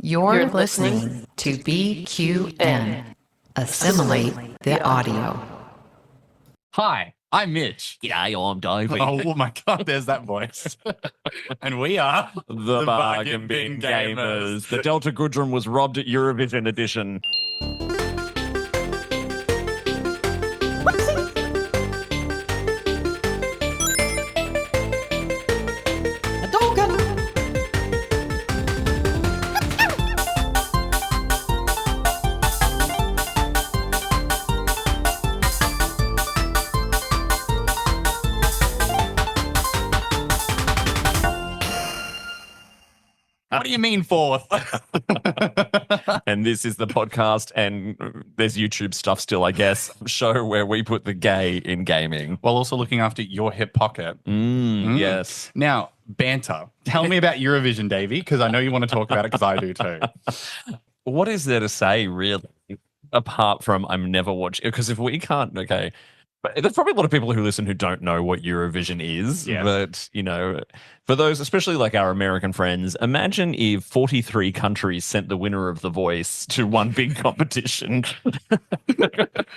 You're listening to BQN. Assimilate the audio. Hi, I'm Mitch. G'day, I'm Davey. Oh my God, there's that voice. And we are The Bargain Bin Gamers. The Delta Goodrem was robbed at Eurovision edition. What do you mean fourth? And this is the podcast, and there's YouTube stuff still, I guess, show where we put the gay in gaming. While also looking after your hip pocket. Yes. Now, banter. Tell me about Eurovision, Davey, because I know you want to talk about it because I do too. What is there to say, really, apart from I'm never watching? Because if we can't, okay. But there's probably a lot of people who listen who don't know what Eurovision is. Yes. But, you know, for those, especially like our American friends, imagine if 43 countries sent the winner of The Voice to one big competition.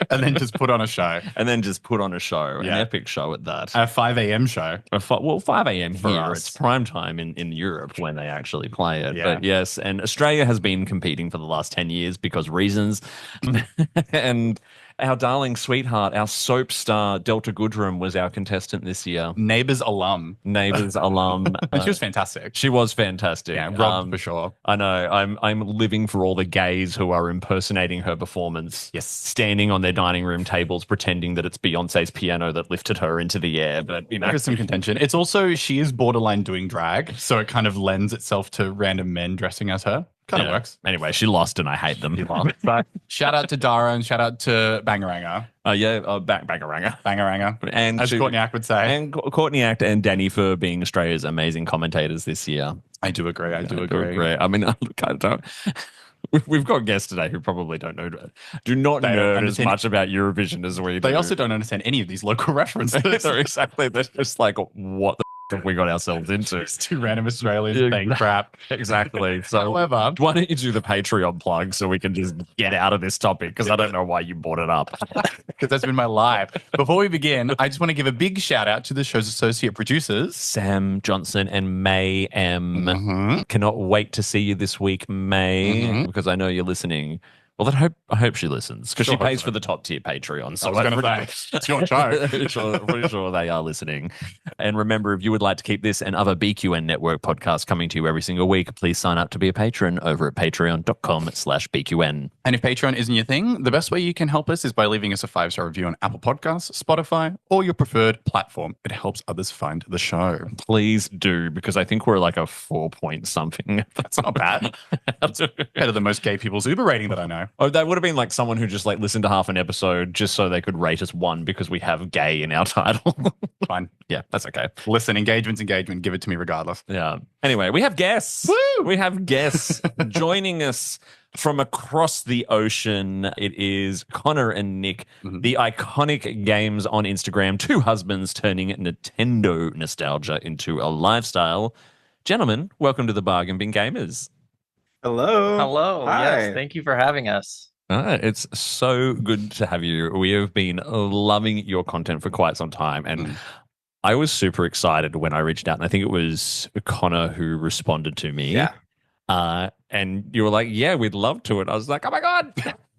And then just put on a show. An epic show at that. A 5 a.m. show. 5 a.m. For here. us. It's prime time in Europe when they actually play it. Yeah. But yes, and Australia has been competing for the last 10 years because reasons. And our darling sweetheart, our soap star, Delta Goodrem, was our contestant this year. Neighbours alum. And she was fantastic. She was fantastic. Yeah, robbed for sure. I know. I'm living for all the gays who are impersonating her performance. Yes. Standing on their dining room tables pretending that it's Beyonce's piano that lifted her into the air. But, you know. There's some contention. It's also, she is borderline doing drag, so it kind of lends itself to random men dressing as her. Kind of works. Anyway, she lost and I hate them. Shout out to Dara and shout out to Bangaranga. Bangaranga. Bangaranga. And as Courtney Act would say. And Courtney Act and Danny for being Australia's amazing commentators this year. I do agree. I do agree. I mean, look, I don't. We've got guests today who probably do not nerd as much about Eurovision as we do. They also don't understand any of these local references. They're just like, what the have we got ourselves into? It's two random Australians saying crap. Exactly. So, however, why don't you do the Patreon plug so we can just get out of this topic? Because I don't know why you brought it up. Because that's been my life. Before we begin, I just want to give a big shout out to the show's associate producers, Sam Johnson and May M. Cannot wait to see you this week, May, because I know you're listening. Well, I hope she listens because she pays for the top tier Patreon. So I was going to say, it's your show. pretty sure they are listening. And remember, if you would like to keep this and other BQN Network podcasts coming to you every single week, please sign up to be a patron over at patreon.com/BQN. And if Patreon isn't your thing, the best way you can help us is by leaving us a 5-star review on Apple Podcasts, Spotify, or your preferred platform. It helps others find the show. Please do, because I think we're like a 4 point something. That's not bad. Better than most gay people's Uber rating that I know. Oh, that would have been like someone who just like listened to half an episode just so they could rate us 1 because we have gay in our title. Fine. Yeah, that's okay. Listen, engagement's engagement. Give it to me regardless. Yeah. Anyway, we have guests. Woo! We have guests joining us from across the ocean. It is Connor and Nick, the Iconic Games on Instagram, two husbands turning Nintendo nostalgia into a lifestyle. Gentlemen, welcome to the Bargain Bin Gamers. Hello. Hi. Yes, thank you for having us. It's so good to have you. We have been loving your content for quite some time. And I was super excited when I reached out. And I think it was Connor who responded to me. Yeah. And you were like, yeah, we'd love to. And I was like, oh my God,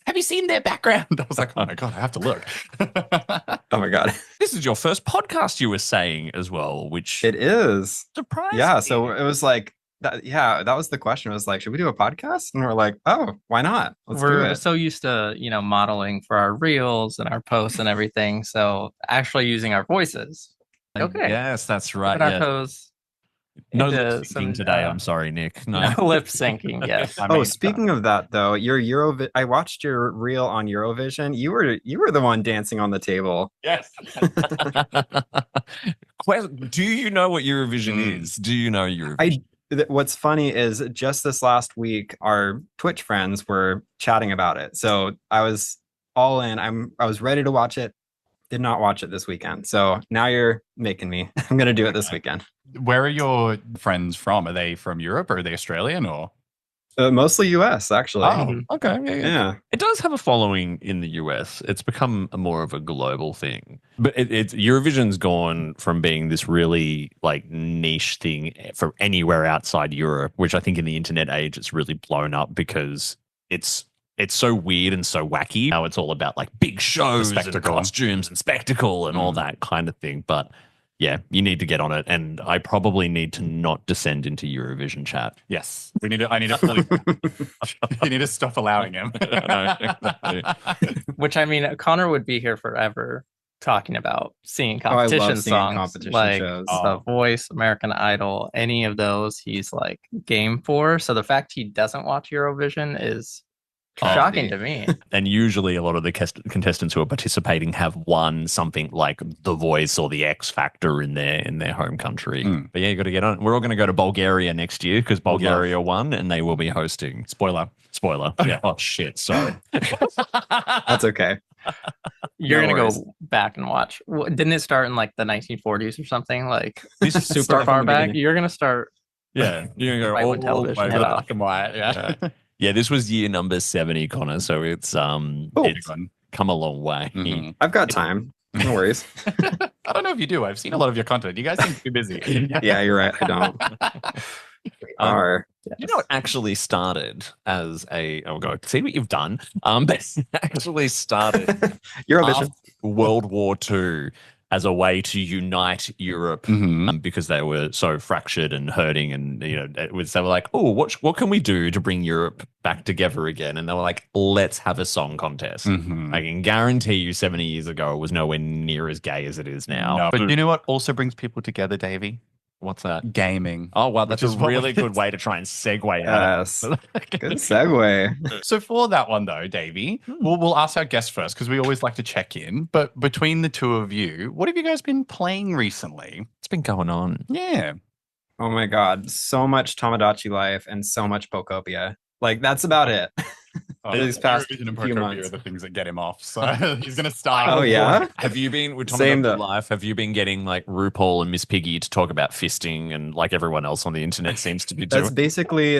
have you seen their background? I was like, oh my God, I have to look. Oh my God. This is your first podcast, you were saying as well, which It is. surprised Yeah. me. So it was like, that was the question. It was like, should we do a podcast? And we're like, oh, why not? Let's do We're it. so used to, modeling for our reels and our posts and everything. So actually using our voices. Okay. Yes, that's right. Put our Yeah. toes No into lip syncing today. I'm sorry, Nick. No. lip syncing. Yes. I mean, Speaking of that though, I watched your reel on Eurovision. You were the one dancing on the table. yes. Do you know what Eurovision is? Do you know Eurovision? What's funny is just this last week, our Twitch friends were chatting about it. So I was all in. I was ready to watch it. Did not watch it this weekend. So now you're making me. I'm going to do it this weekend. Where are your friends from? Are they from Europe or are they Australian or? Mostly US, actually. Oh, okay. Yeah, yeah. Yeah. It does have a following in the US. It's become a more of a global thing. But it's Eurovision's gone from being this really like niche thing for anywhere outside Europe, which I think in the internet age it's really blown up because it's so weird and so wacky. Now it's all about like big shows and spectacle. costumes and spectacle and all that kind of thing. But yeah, you need to get on it, and I probably need to not descend into Eurovision chat. Yes. I need to fully you need to stop allowing him. Which I mean, Connor would be here forever talking about seeing I love competition seeing songs, competition like shows. The Voice, American Idol, any of those. He's like game for. So the fact he doesn't watch Eurovision is shocking to me. And usually a lot of the contestants who are participating have won something like The Voice or the X Factor in their home country. But yeah, you got to get on it. We're all going to go to Bulgaria next year because Bulgaria won and they will be hosting. Spoiler. Yeah. Oh, shit. Sorry. That's okay. You're No gonna worries. go back and watch. Didn't it start in like the 1940s or something? Like This is super start far from the back. beginning. You're gonna start. Yeah. You're going to go Right all when television the way hit to off. black and white. Yeah. Yeah, this was year number 70, Connor. So it's come a long way. Mhm. I've got time. No worries. I don't know if you do. I've seen a lot of your content. You guys seem to be busy. Yeah, you're right. I don't. We are. You know, it actually started as God, see what you've done. But it actually started Eurovision. after World War II as a way to unite Europe because they were so fractured and hurting, and they were like, oh, what can we do to bring Europe back together again? And they were like, let's have a song contest. I can guarantee you 70 years ago it was nowhere near as gay as it is now. No, but you know what also brings people together, Davey? What's that? Gaming. Oh, wow, that's Which a is what really it good is. way to try and segue out Yes. of Good segue. So for that one though, Davey, we'll ask our guest first because we always like to check in. But between the two of you, what have you guys been playing recently? It's been going on. Yeah. Oh my god, so much Tamagotchi life and so much Pokopia. Like that's about it. These past Eurovision and few Pokopia months. are the things that get him off. So he's gonna start. Oh yeah. Have you been with Same Tommy though. Life? Have you been getting like RuPaul and Miss Piggy to talk about fisting and like everyone else on the internet seems to be doing? That's basically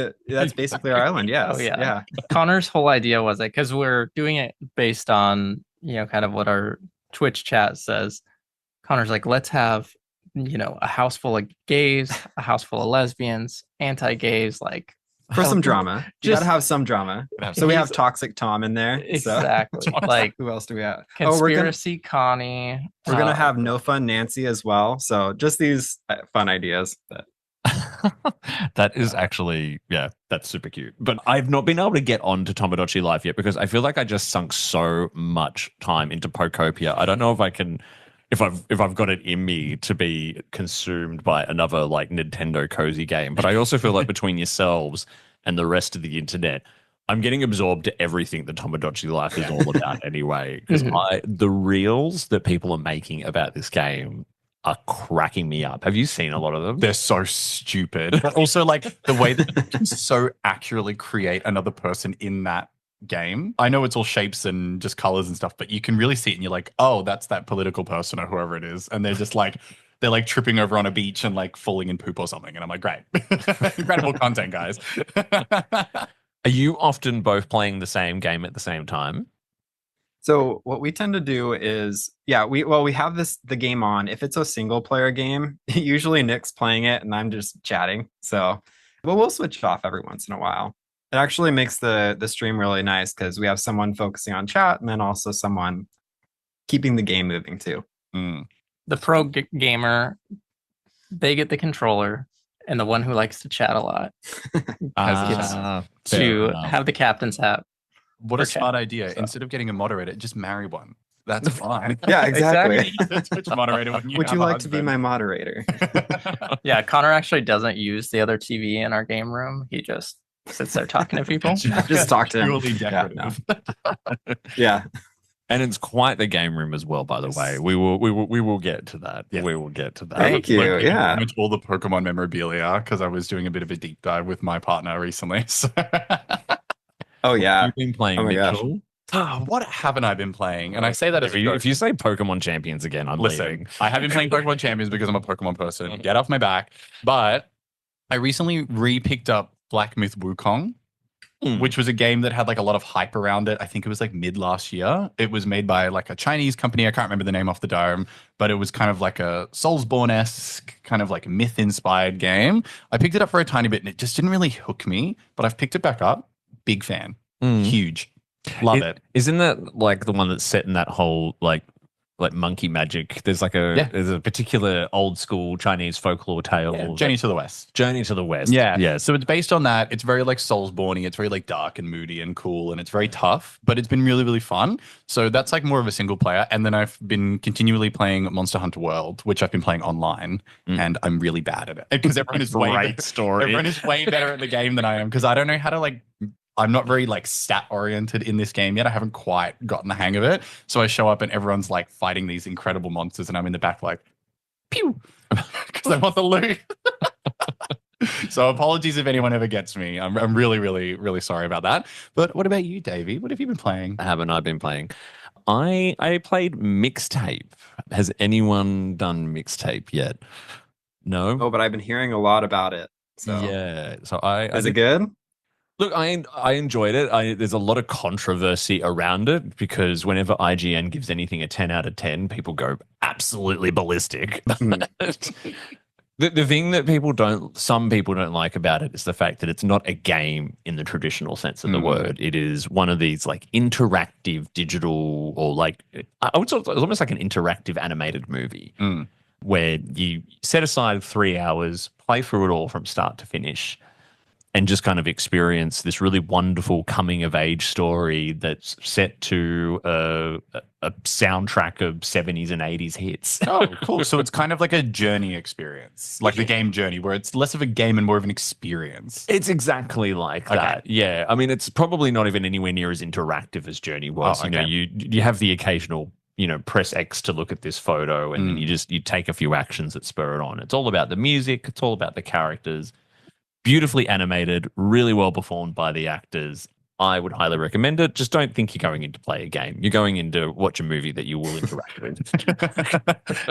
our island. Yes. Oh, yeah. Yeah. Connor's whole idea was like, because we're doing it based on kind of what our Twitch chat says. Connor's like, let's have a house full of gays, a house full of lesbians, anti-gays, like For some drama. You Just- gotta have some drama. Have So we have He's- Toxic Tom in there. So exactly like who else do we have? Oh, conspiracy Connie. we're gonna have No Fun Nancy as well. So just these fun ideas. But That is actually, that's super cute. But I've not been able to get on to Tamagotchi Life yet because I feel like I just sunk so much time into Pokopia. I don't know if I can, if I've got it in me to be consumed by another like Nintendo cozy game. But I also feel like between yourselves and the rest of the internet, I'm getting absorbed to everything that Tamagotchi Life is all about anyway. Because the reels that people are making about this game are cracking me up. Have you seen a lot of them? They're so stupid. But also like the way that you can so accurately create another person in that game. I know it's all shapes and just colors and stuff, but you can really see it and you're like, oh, that's that political person or whoever it is. And they're just like, they're like tripping over on a beach and like falling in poop or something. And I'm like, great. Incredible content, guys. Are you often both playing the same game at the same time? so what we tend to do is, we have the game on. If it's a single player game, usually Nick's playing it and I'm just chatting. So, but we'll switch off every once in a while. It actually makes the stream really nice because we have someone focusing on chat and then also someone keeping the game moving too. The pro gamer. They get the controller, and the one who likes to chat a lot Ah, to have the captain's hat. What a For smart idea. Instead of getting a moderator, just marry one. That's fine. Yeah, exactly. Twitch moderator when Would have you a like to be husband. my moderator? Yeah, Connor actually doesn't use the other TV in our game room. He just sits there talking to people. Just talk to him. Purely decorative. Yeah. and it's quite the game room as well, by the way. We will get to that. Yeah. We will get to that. Thank you. Like, Yeah. pretty much all the Pokemon memorabilia because I was doing a bit of a deep dive with my partner recently. So Oh yeah. You've been playing Oh my gosh. Mitchell. what haven't I been playing? And I say that as If you say Pokemon Champions again, I'm listen, leaving. I have been playing Pokemon Champions because I'm a Pokemon person. Get off my back. But I recently re-picked up Black Myth Wukong which was a game that had like a lot of hype around it. I think it was like mid last year. It was made by like a Chinese company. I can't remember the name off the dome, but it was kind of like a Soulsborne-esque, kind of like myth-inspired game. I picked it up for a tiny bit and it just didn't really hook me, but I've picked it back up. Big fan. Huge. Love it. Isn't that like the one that's set in that whole like monkey magic? There's like there's a particular old school Chinese folklore tale. Yeah, Journey to the West. Journey to the West. Yeah. Yes. So it's based on that. It's very like Soulsborne-y. It's very like dark and moody and cool, and it's very tough, but it's been really, really fun. So that's like more of a single player. And then I've been continually playing Monster Hunter World, which I've been playing online, and I'm really bad at it because everyone is everyone is way better at the game than I am because I don't know how to like. I'm not very like stat oriented in this game yet. I haven't quite gotten the hang of it. So I show up and everyone's like fighting these incredible monsters and I'm in the back like, pew, because I want the loot. So apologies if anyone ever gets me. I'm really, really, really sorry about that. But what about you, Davey? What have you been playing? Haven't I been playing? I played Mixtape. Has anyone done Mixtape yet? No? Oh, but I've been hearing a lot about it. So Yeah. So is it good? Look, I enjoyed it. There's a lot of controversy around it because whenever IGN gives anything a 10 out of 10, people go absolutely ballistic. The thing that some people don't like about it is the fact that it's not a game in the traditional sense of the word. It is one of these like interactive digital or like, I would say it's almost like an interactive animated movie where you set aside 3 hours, play through it all from start to finish, and just kind of experience this really wonderful coming of age story that's set to a soundtrack of 70s and 80s hits. Oh, cool. So it's kind of like a journey experience, like the game Journey, where it's less of a game and more of an experience. It's exactly like that. Yeah. I mean, it's probably not even anywhere near as interactive as Journey was. You know, you have the occasional, press X to look at this photo and then you take a few actions that spur it on. It's all about the music. It's all about the characters. Beautifully animated, really well performed by the actors. I would highly recommend it. Just don't think you're going in to play a game. You're going in to watch a movie that you will interact with.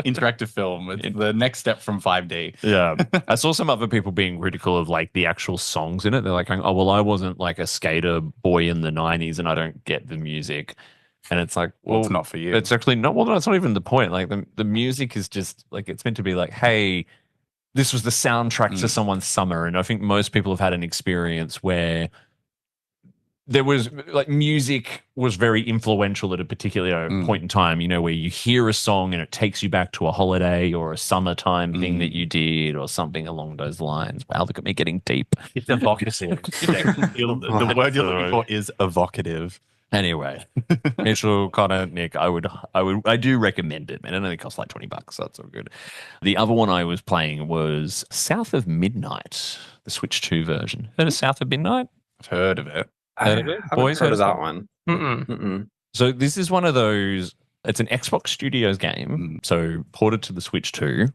Interactive film. It's the next step from 5D. Yeah. I saw some other people being critical of like the actual songs in it. They're like, oh, well, I wasn't like a skater boy in the 90s and I don't get the music. And it's like, well, it's not for you. It's actually not. Well, that's not even the point. Like the music is just like, it's meant to be like, hey, this was the soundtrack to someone's summer. And I think most people have had an experience where there was like music was very influential at a particular point in time, where you hear a song and it takes you back to a holiday or a summertime thing that you did or something along those lines. Wow, look at me getting deep. It's evocative. The word you're looking for is evocative. Anyway, Mitchell, Connor, Nick, I do recommend it, man. It only costs like $20, so that's all good. The other one I was playing was South of Midnight, the Switch 2 version. Heard of South of Midnight? I've heard of it. Heard of that one. So this is one of those, it's an Xbox Studios game, so ported to the Switch 2,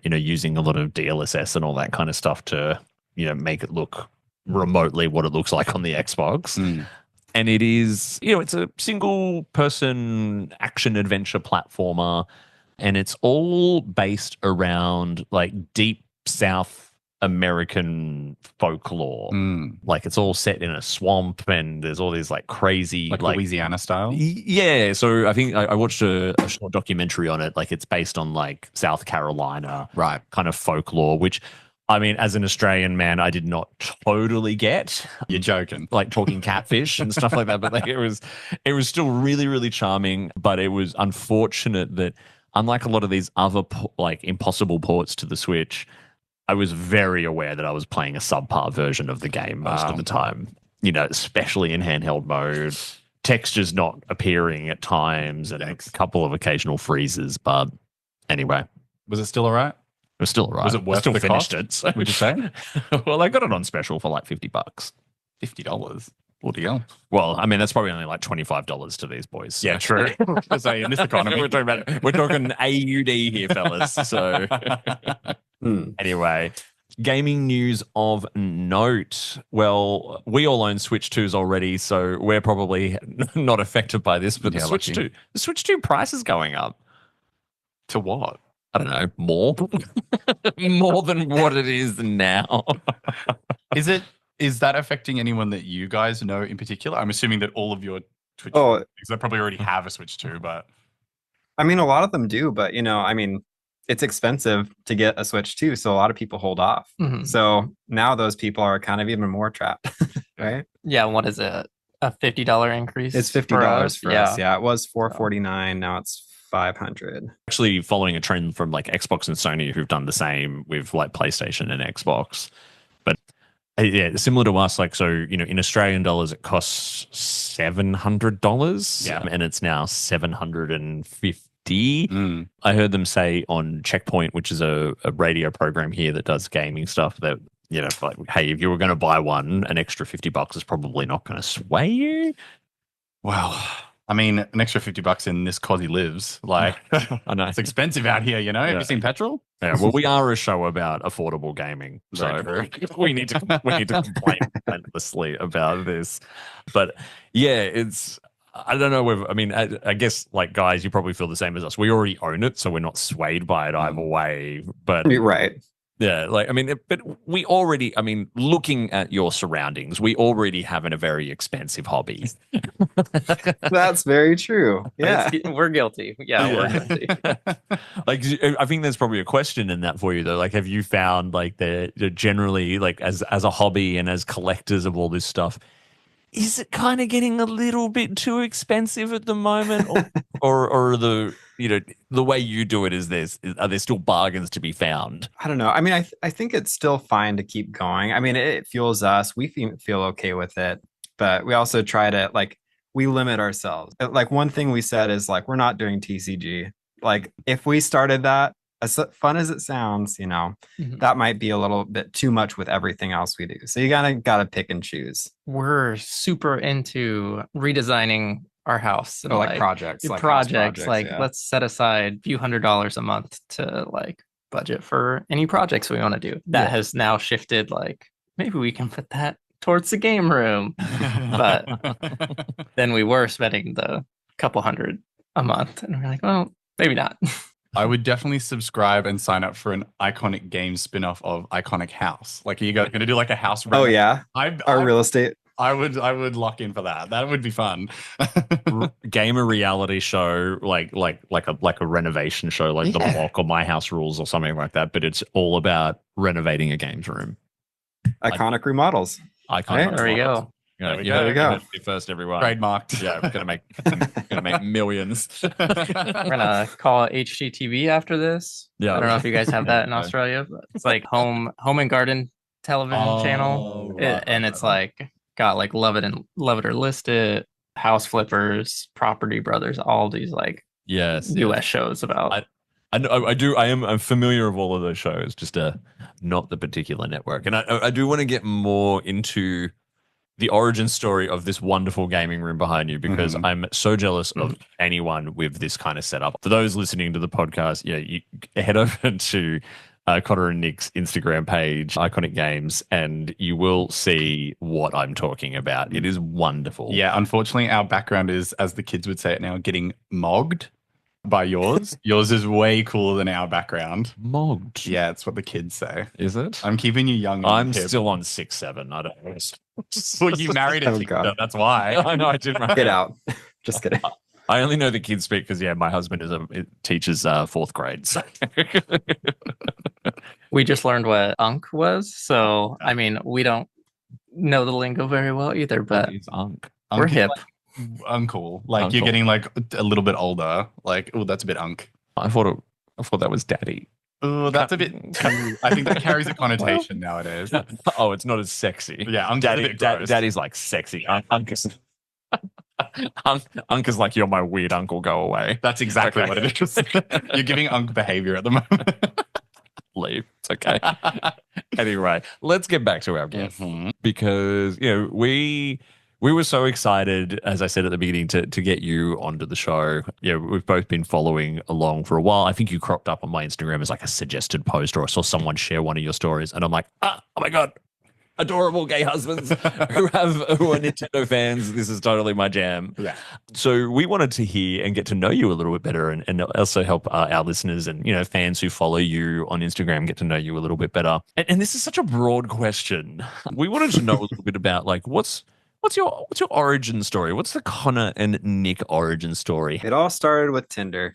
using a lot of DLSS and all that kind of stuff to, make it look remotely what it looks like on the Xbox. And it is, it's a single person action adventure platformer. And it's all based around like deep South American folklore. Like it's all set in a swamp and there's all these like crazy. Like Louisiana style? Yeah. So I think I watched a short documentary on it. Like it's based on like South Carolina kind of folklore, which I mean, as an Australian man, I did not totally get. You're joking. Like talking catfish and stuff like that. But like it was still really, really charming. But it was unfortunate that unlike a lot of these other like impossible ports to the Switch, I was very aware that I was playing a subpar version of the game most of the time. Especially in handheld mode. Textures not appearing at times and a couple of occasional freezes. But anyway. Was it still all right? It was still all right. Was it worth still the finished cost, it. So. Would you say? Well, I got it on special for like $50. $50? Bloody hell. Well, I mean, that's probably only like $25 to these boys. So. Yeah, true. In this economy. we're talking AUD here, fellas. So anyway, gaming news of note. Well, we all own Switch 2s already, so we're probably not affected by this, but the Switch 2 price is going up. To what? I don't know, more? More than what it is now. Is it Is that affecting anyone that you guys know in particular? I'm assuming that all of your Twitch Oh. because they probably already have a Switch too, but I mean, a lot of them do, but I mean, it's expensive to get a Switch too, so a lot of people hold off. Mhm. So now those people are kind of even more trapped, right? Yeah, what is it? A $50 increase? It's $50 for us. Yeah, it was $449. Now it's $500. Actually following a trend from like Xbox and Sony who've done the same with like PlayStation and Xbox. But yeah, similar to us, like, so, in Australian dollars, it costs $700. Yeah. And it's now $750. I heard them say on Checkpoint, which is a radio program here that does gaming stuff, that, like, hey, if you were going to buy one, an extra $50 is probably not going to sway you. well, I mean, an extra $50 in this cause he lives. Like, I know. it's expensive out here, Have Yeah. you seen petrol? Yeah, well, we are a show about affordable gaming, so Very we need to complain endlessly about this. But yeah, it's, I don't know whether, I mean, I guess, like, guys, you probably feel the same as us. We already own it, so we're not swayed by it either way. But Right. yeah, like, I mean, but we already, I mean, looking at your surroundings, we already have a very expensive hobby. That's very true. Yeah. We're guilty. Yeah, we're guilty. Like, I think there's probably a question in that for you though. Like, have you found like the generally, like, as a hobby and as collectors of all this stuff, is it kind of getting a little bit too expensive at the moment, or the the way you do it are there still bargains to be found? I don't know. I mean, I think it's still fine to keep going. I mean, it fuels us. We feel okay with it, but we also try to, like, we limit ourselves. Like, one thing we said is, like, we're not doing TCG. Like, if we started that, as fun as it sounds, Mhm. that might be a little bit too much with everything else we do. So you gotta pick and choose. We're super into redesigning our house. And Or like projects, like house projects. Like, yeah. let's set aside a few $100s a month to, like, budget for any projects we want to do. That has now shifted. Like, maybe we can put that towards the game room. But then we were spending the couple hundred a month, and we're like, well, maybe not. I would definitely subscribe and sign up for an Iconic Games spin-off of Iconic House. Like, are you guys going to do like a house? Oh yeah, our real estate. I would lock in for that. That would be fun. Gamer reality show, like a renovation show, like The Block or My House Rules or something like that. But it's all about renovating a games room. Iconic remodels. Iconic. There we go. Yeah, There we you go. heard There we go. it first, everyone. Trademarked. Yeah, we're gonna make millions. We're gonna call it HGTV after this. Yeah. I don't know if you guys have that in Okay. Australia, but it's like home and garden television channel. And it's like got like Love It or List It, House Flippers, Property Brothers, all these like Yes. US shows about. I'm familiar with all of those shows, just not the particular network. And I do want to get more into the origin story of this wonderful gaming room behind you, because I'm so jealous of anyone with this kind of setup. For those listening to the podcast, you head over to Connor and Nick's Instagram page, Iconic Games, and you will see what I'm talking about. It is wonderful. Yeah, unfortunately, our background is, as the kids would say it now, getting mogged by yours. Yours is way cooler than our background. Mogged. Yeah, it's what the kids say. Is it? I'm keeping you young. I'm and hip. still on 6'7". I don't know. Well, you married a Oh, TikTok, God. that's why. I know I did. Get out. Just kidding. I only know the kids speak because my husband teaches fourth grade. So. We just learned what Unk was, so I mean, we don't know the lingo very well either, but He's Unk. we're hip. Uncle. Like, Uncle. you're getting like a little bit older. Like, oh, that's a bit unk. I thought that was daddy. Oh, that's a bit. I think that carries a connotation nowadays. Oh, it's not as sexy. Yeah, Unc is a Daddy, bit gross. daddy's like sexy. Unk is Unk is like, you're my weird uncle. Go away. That's exactly Okay. what it is. You're giving unk behavior at the moment. Leave. It's okay. Anyway, let's get back to our guest, Mhm. because we were so excited, as I said at the beginning, to get you onto the show. We've both been following along for a while. I think you cropped up on my Instagram as like a suggested post, or I saw someone share one of your stories, and I'm like, oh my God, adorable gay husbands who are Nintendo fans. This is totally my jam. Yeah. So we wanted to hear and get to know you a little bit better, and also help our listeners and fans who follow you on Instagram get to know you a little bit better. And this is such a broad question. We wanted to know a little bit about like what's your origin story? What's the Connor and Nick origin story? It all started with Tinder.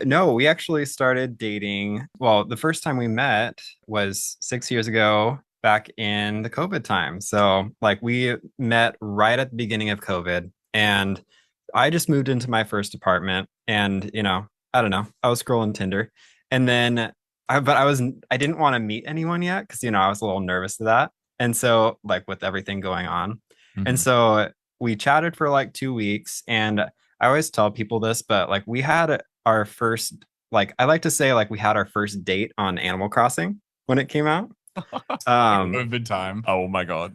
No, we actually started dating. Well, the first time we met was 6 years ago, back in the COVID time. So like we met right at the beginning of COVID, and I just moved into my first apartment, and I don't know, I was scrolling Tinder, and then I didn't want to meet anyone yet because I was a little nervous to that. And so like with everything going on. And so we chatted for like 2 weeks, and I always tell people this, but like we had our first, like I like to say like we had our first date on Animal Crossing when it came out. COVID time. Oh my God.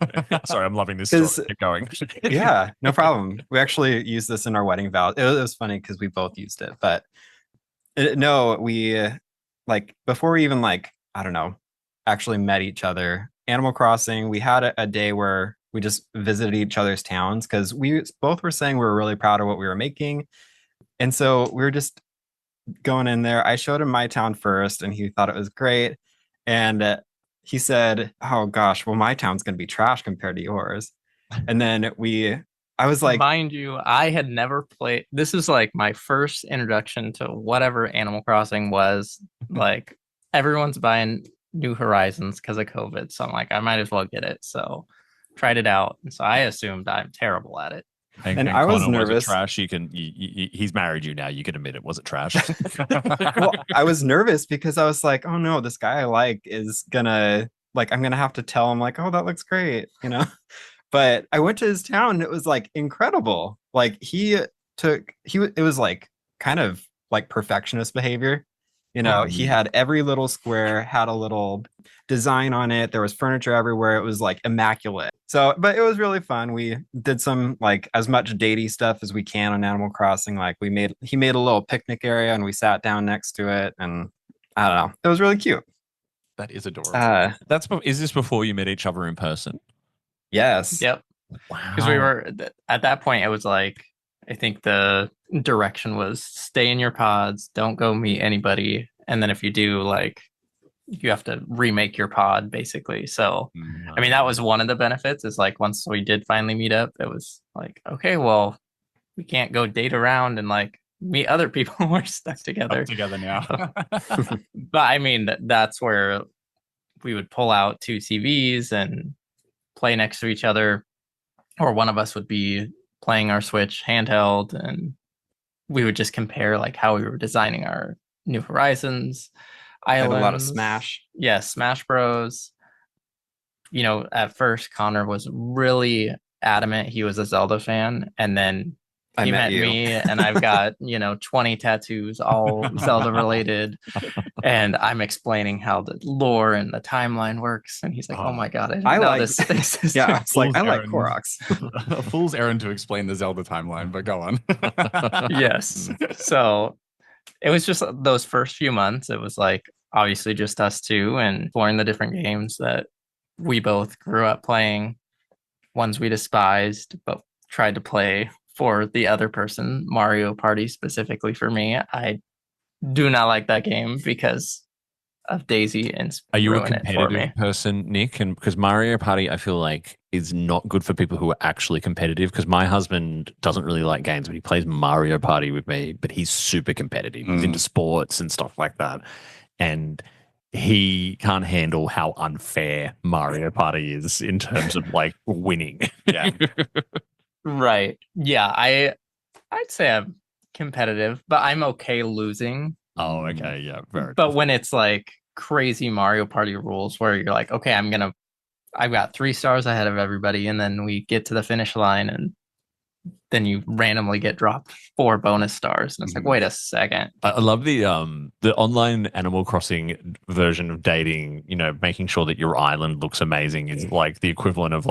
Sorry, I'm loving this story. Keep going. Yeah, no problem. We actually used this in our wedding vows. It was funny because we both used it, but no, we like before we even like, I don't know, actually met each other, Animal Crossing, we had a day where we just visited each other's towns because we both were saying we were really proud of what we were making. And so we were just going in there. I showed him my town first, and he thought it was great. And he said, oh gosh, well, my town's going to be trash compared to yours. And then I was like, mind you, I had never played. This is like my first introduction to whatever Animal Crossing was. Like everyone's buying New Horizons because of COVID, so I'm like, I might as well get it. So tried it out, and so I assumed I'm terrible at it. And I was Connor, nervous. Was it trash? He's married you now. You can admit it. Was it trash? Well, I was nervous because I was like, oh no, this guy I like is gonna like, I'm gonna have to tell him like, oh, that looks great, But I went to his town, and it was like incredible. Like it was like kind of like perfectionist behavior. He had every little square had a little design on it. There was furniture everywhere. It was like immaculate. So, but it was really fun. We did some like as much datey stuff as we can on Animal Crossing. Like he made a little picnic area, and we sat down next to it, and I don't know. It was really cute. That is adorable. Is this before you met each other in person? Yes. Yep. Wow. Because we were at that point, it was like, I think the direction was stay in your pods, don't go meet anybody, and then if you do, like, you have to remake your pod basically. So I mean, that was one of the benefits, is like once we did finally meet up, it was like, okay, well, we can't go date around and like meet other people. We're stuck together now. But I mean, that's where we would pull out 2 TVs and play next to each other, or one of us would be playing our Switch handheld, and we would just compare like how we were designing our New Horizons islands. A lot of Smash. Yeah, Smash Bros. At first Connor was really adamant he was a Zelda fan, and then he met me, and I've got 20 tattoos, all Zelda related, and I'm explaining how the lore and the timeline works, and he's like, "Oh my god, I didn't know like this existed." Yeah, it's like I like errand. Koroks. A fool's errand to explain the Zelda timeline, but go on. Yes. So it was just those first few months. It was like obviously just us two and exploring the different games that we both grew up playing, ones we despised but tried to play for the other person. Mario Party specifically for me, I do not like that game because of Daisy and Are you a ruin it for competitive me. person, Nick? And because Mario Party, I feel like is not good for people who are actually competitive. Because my husband doesn't really like games, but he plays Mario Party with me. But he's super competitive. He's into sports and stuff like that, and he can't handle how unfair Mario Party is in terms of like winning. Yeah. Right. Yeah, I'd say I'm competitive, but I'm okay losing. Oh, okay, yeah, very. But when it's like crazy Mario Party rules where you're like, okay, I've got 3 stars ahead of everybody, and then we get to the finish line, and then you randomly get dropped 4 bonus stars, and it's like, wait a second. I love the online Animal Crossing version of dating. Making sure that your island looks amazing is like the equivalent of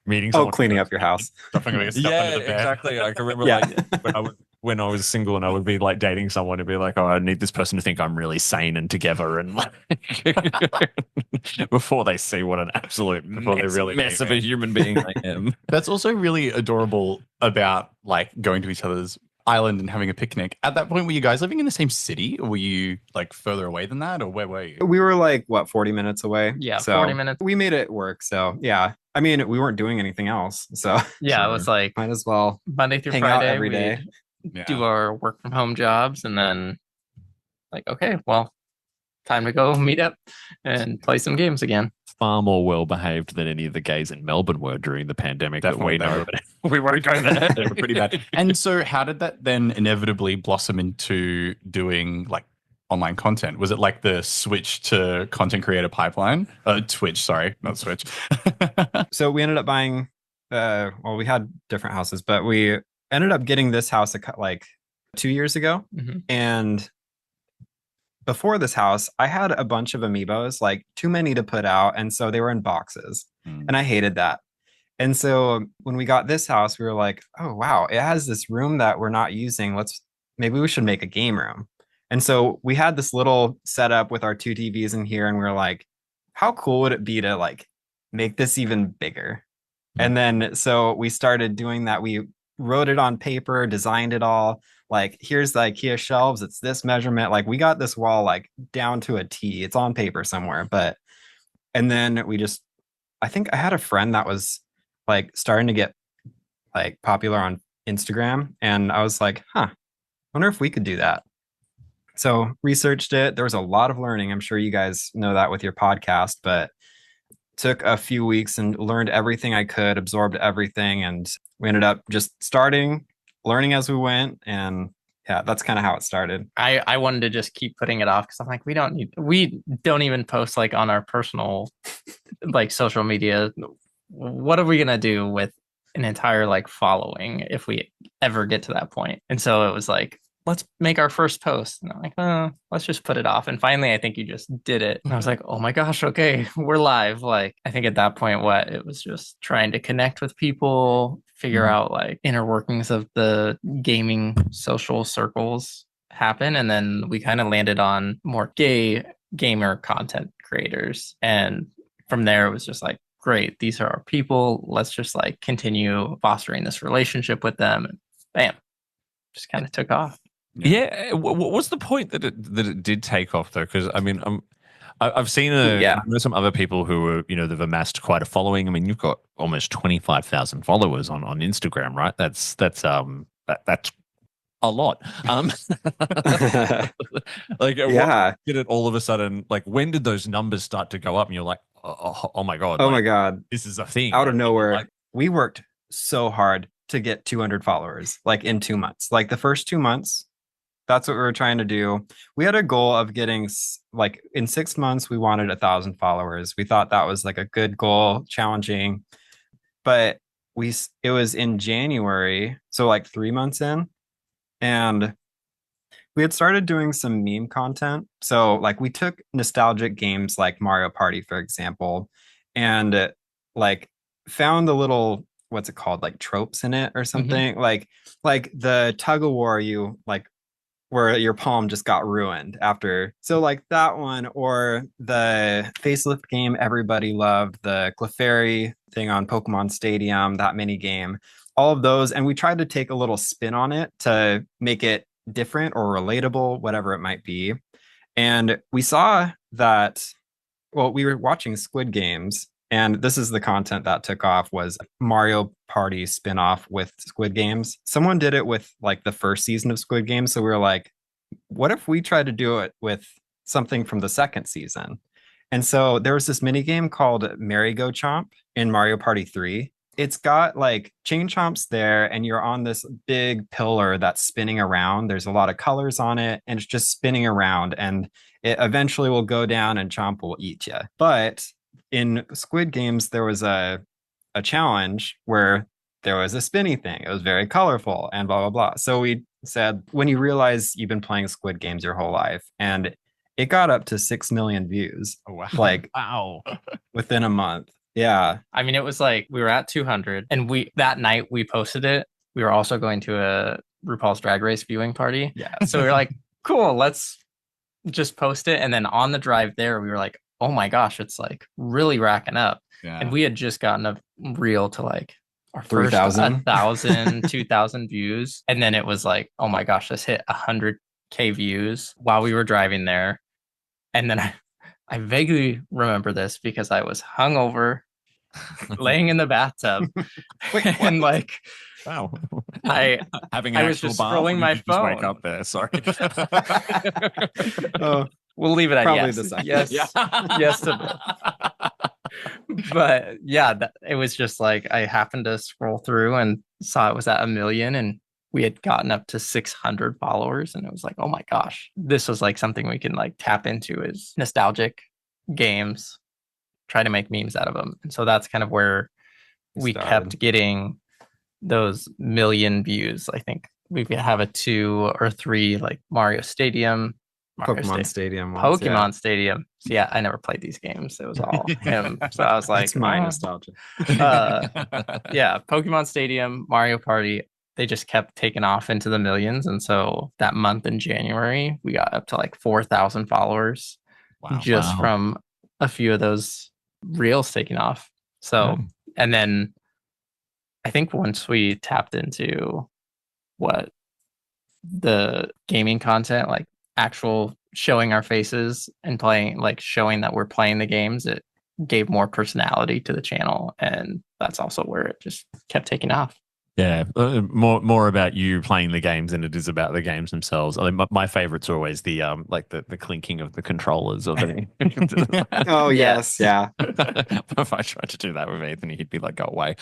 meeting someone. Cleaning up your house. Stuffing away stuff under the bed. Exactly. I can remember Yeah. when I was when I was single and I would be like dating someone and be like, oh, I need this person to think I'm really sane and together, and like before they see what an absolute Before they mess, really mess meet of a me. human being I am. That's also really adorable about like going to each other's island and having a picnic. At that point, were you guys living in the same city, or were you like further away than that, or where were you? We were like, what, 40 minutes away? Yeah, So 40 minutes. We made it work. So yeah. I mean, we weren't doing anything else. So Yeah, it was like might as well Monday through hang out Friday. every day. We'd do our work from home jobs, and then like, okay, well, time to go meet up and play some games again. Far more well behaved than any of the gays in Melbourne were during the pandemic. Definitely that we know. they But we won't go there. They were pretty bad. And so how did that then inevitably blossom into doing like online content? Was it like the switch to content creator pipeline? Twitch, sorry, not Switch. So we ended up buying well, we had different houses, but we ended up getting this house like 2 years ago. Mm-hmm. And before this house, I had a bunch of amiibos, like too many to put out. And so they were in boxes. And I hated that. And so when we got this house, we were like, oh, wow, it has this room that we're not using. Maybe we should make a game room. And so we had this little setup with our 2 TVs in here. And we were like, how cool would it be to like make this even bigger? And then so we started doing that. We wrote it on paper, designed it all. Like, here's the IKEA shelves. It's this measurement. Like, we got this wall like down to a T. It's on paper somewhere. And then I think I had a friend that was like starting to get like popular on Instagram. And I was like, wonder if we could do that. So researched it. There was a lot of learning. I'm sure you guys know that with your podcast, but took a few weeks and learned everything I could, absorbed everything. And we ended up just learning as we went. And yeah, that's kind of how it started. I wanted to just keep putting it off because I'm like, we don't even post like on our personal like social media. What are we gonna do with an entire like following if we ever get to that point? And so it was like, let's make our first post. And I'm like, let's just put it off. And finally, I think you just did it. And I was like, oh my gosh, okay, we're live. Like, I think at that point, it was just trying to connect with people, figure out like inner workings of the gaming social circles happen. And then we kind of landed on more gay gamer content creators. And from there, it was just like, great, these are our people. Let's just like continue fostering this relationship with them. And bam, just kind of took off. Yeah. What was the point that it did take off though? Because I mean, I've seen I know some other people who are, they've amassed quite a following. I mean, you've got almost 25,000 followers on Instagram, right? That's a lot. Like, yeah, did it all of a sudden? Like, when did those numbers start to go up? And you're like, oh my god, oh my god, this is a thing out of nowhere. We worked so hard to get 200 followers, like in 2 months. Like the first 2 months. That's what we were trying to do. We had a goal of getting like in 6 months, we wanted 1,000 followers. We thought that was like a good goal, challenging, but it was in January. So like 3 months in, and we had started doing some meme content. So like we took nostalgic games like Mario Party, for example, and like found the little, what's it called? Like tropes in it or something. Like the tug of war, where your palm just got ruined after. So like that one, or the facelift game everybody loved, the Clefairy thing on Pokemon Stadium, that mini game, all of those. And we tried to take a little spin on it to make it different or relatable, whatever it might be. And we saw that, well, we were watching Squid Games, and this is the content that took off, was Mario Party spin-off with Squid Games. Someone did it with like the first season of Squid Games. So we were like, what if we tried to do it with something from the second season? And so there was this mini game called Merry-Go Chomp in Mario Party 3. It's got like chain chomps there, and you're on this big pillar that's spinning around. There's a lot of colors on it, and it's just spinning around, and it eventually will go down and Chomp will eat you. But in Squid Games, there was a challenge where there was a spinny thing. It was very colorful and blah, blah, blah. So we said, when you realize you've been playing Squid Games your whole life, and it got up to 6 million views. Oh, wow. Like, wow. within a month. Yeah. I mean, it was like we were at 200, and that night we posted it. We were also going to a RuPaul's Drag Race viewing party. Yeah. So we were like, cool, let's just post it. And then on the drive there, we were like, oh my gosh, it's like really racking up. Yeah. And we had just gotten a reel to like our first 3,000. 1,000, 2,000 views. And then it was like, oh my gosh, this hit 100K views while we were driving there. And then I vaguely remember this because I was hungover, laying in the bathtub. And like, Wow. I Having an was actual just bath, scrolling or my did you just wake phone. up there. Sorry. Oh, we'll leave it at Probably yes. the second. Yes. Yes to both. But yeah, it was just like I happened to scroll through and saw it was at 1 million, and we had gotten up to 600 followers, and it was like, oh my gosh, this was like something we can like tap into as nostalgic games, try to make memes out of them. And so that's kind of where we kept getting those million views. I think we have a 2 or 3 like Mario Stadium, Pokemon Stadium. ones, yeah. Pokemon Stadium. So yeah, I never played these games. It was all him. So I was like, It's my "Oh." nostalgia. Yeah, Pokemon Stadium, Mario Party, they just kept taking off into the millions. And so that month in January, we got up to like 4,000 followers just from a few of those reels taking off. So, and then I think once we tapped into what the gaming content, like actual showing our faces and playing, like showing that we're playing the games, it gave more personality to the channel. And that's also where it just kept taking off. Yeah, more about you playing the games than it is about the games themselves. I mean, my favorites are always the like the clinking of the controllers of it. Oh yes, yeah. If I tried to do that with Ethan, he'd be like, "Go away."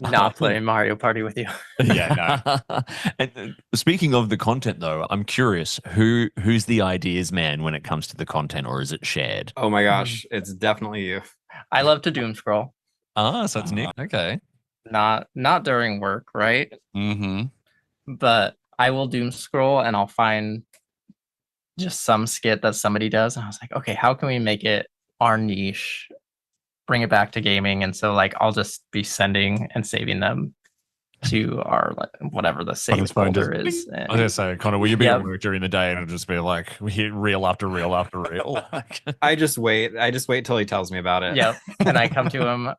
Not playing Mario Party with you. Yeah, no. And speaking of the content, though, I'm curious who's the ideas man when it comes to the content, or is it shared? Oh my gosh, it's definitely you. I love to doom scroll. Ah, so it's Nick. Okay. Not during work, right? Mm-hmm. But I will doom scroll and I'll find just some skit that somebody does. And I was like, okay, how can we make it our niche, bring it back to gaming? And so like I'll just be sending and saving them to our like whatever the saved folder is. I was gonna say, Connor, will you be Yep. at work during the day and it'll just be like we hit reel after reel after reel? I just wait till he tells me about it. Yep. And I come to him,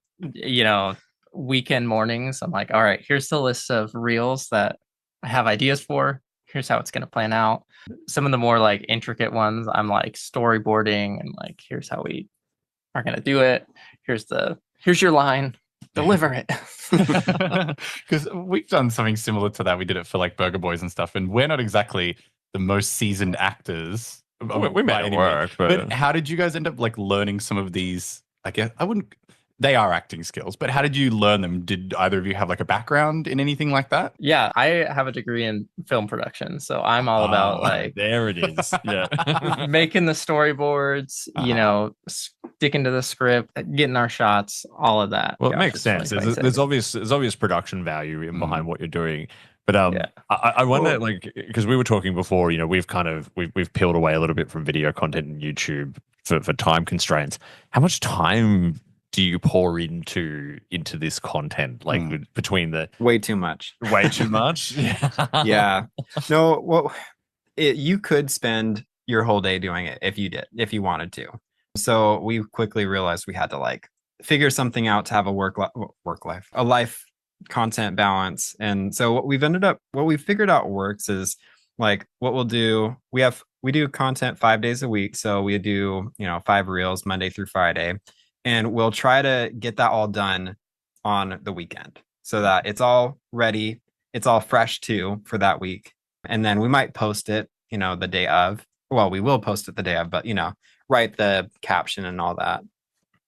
weekend mornings. I'm like, all right, here's the list of reels that I have ideas for. Here's how it's going to plan out. Some of the more like intricate ones, I'm like storyboarding and like, here's how we are going to do it. Here's your line. Deliver it. Because we've done something similar to that. We did it for like Burger Boys and stuff, and we're not exactly the most seasoned actors. We made it work, but how did you guys end up like learning some of these? I guess I wouldn't. They are acting skills, but how did you learn them? Did either of you have like a background in anything like that? Yeah, I have a degree in film production, so I'm all about like there it is. Yeah, making the storyboards, sticking to the script, getting our shots, all of that. Well, it makes sense. There's obvious production value behind what you're doing. But I wonder, like, because we were talking before, we've peeled away a little bit from video content and YouTube for time constraints. How much time do you pour into this content? Like between the way too much. Yeah. No, well, you could spend your whole day doing it if you wanted to. So we quickly realized we had to like figure something out to have a life content balance. And so what we figured out works is like what we'll do. We do content 5 days a week. So we do, 5 reels Monday through Friday. And we'll try to get that all done on the weekend so that it's all ready. It's all fresh too for that week. And then we might post it, the day of. Well, we will post it the day of, but, write the caption and all that.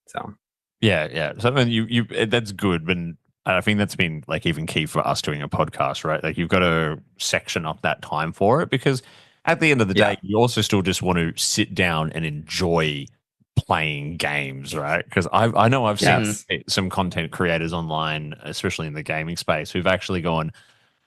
So. Yeah. So I mean, that's good. But I think that's been like even key for us doing a podcast, right? Like you've got to section up that time for it because at the end of the day, you also still just want to sit down and enjoy playing games, right? Because I know I've seen some content creators online, especially in the gaming space, who've actually gone,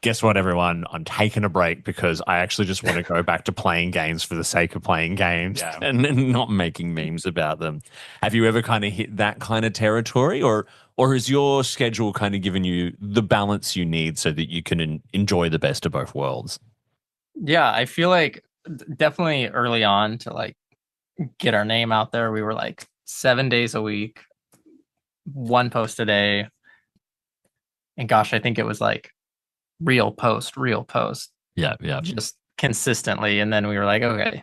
guess what, everyone? I'm taking a break because I actually just want to go back to playing games for the sake of playing games and not making memes about them. Have you ever kind of hit that kind of territory, or has your schedule kind of given you the balance you need so that you can enjoy the best of both worlds? Yeah, I feel like definitely early on to like get our name out there, we were like 7 days a week, one post a day. And gosh, I think it was like real post, Yeah. just consistently. And then we were like, okay,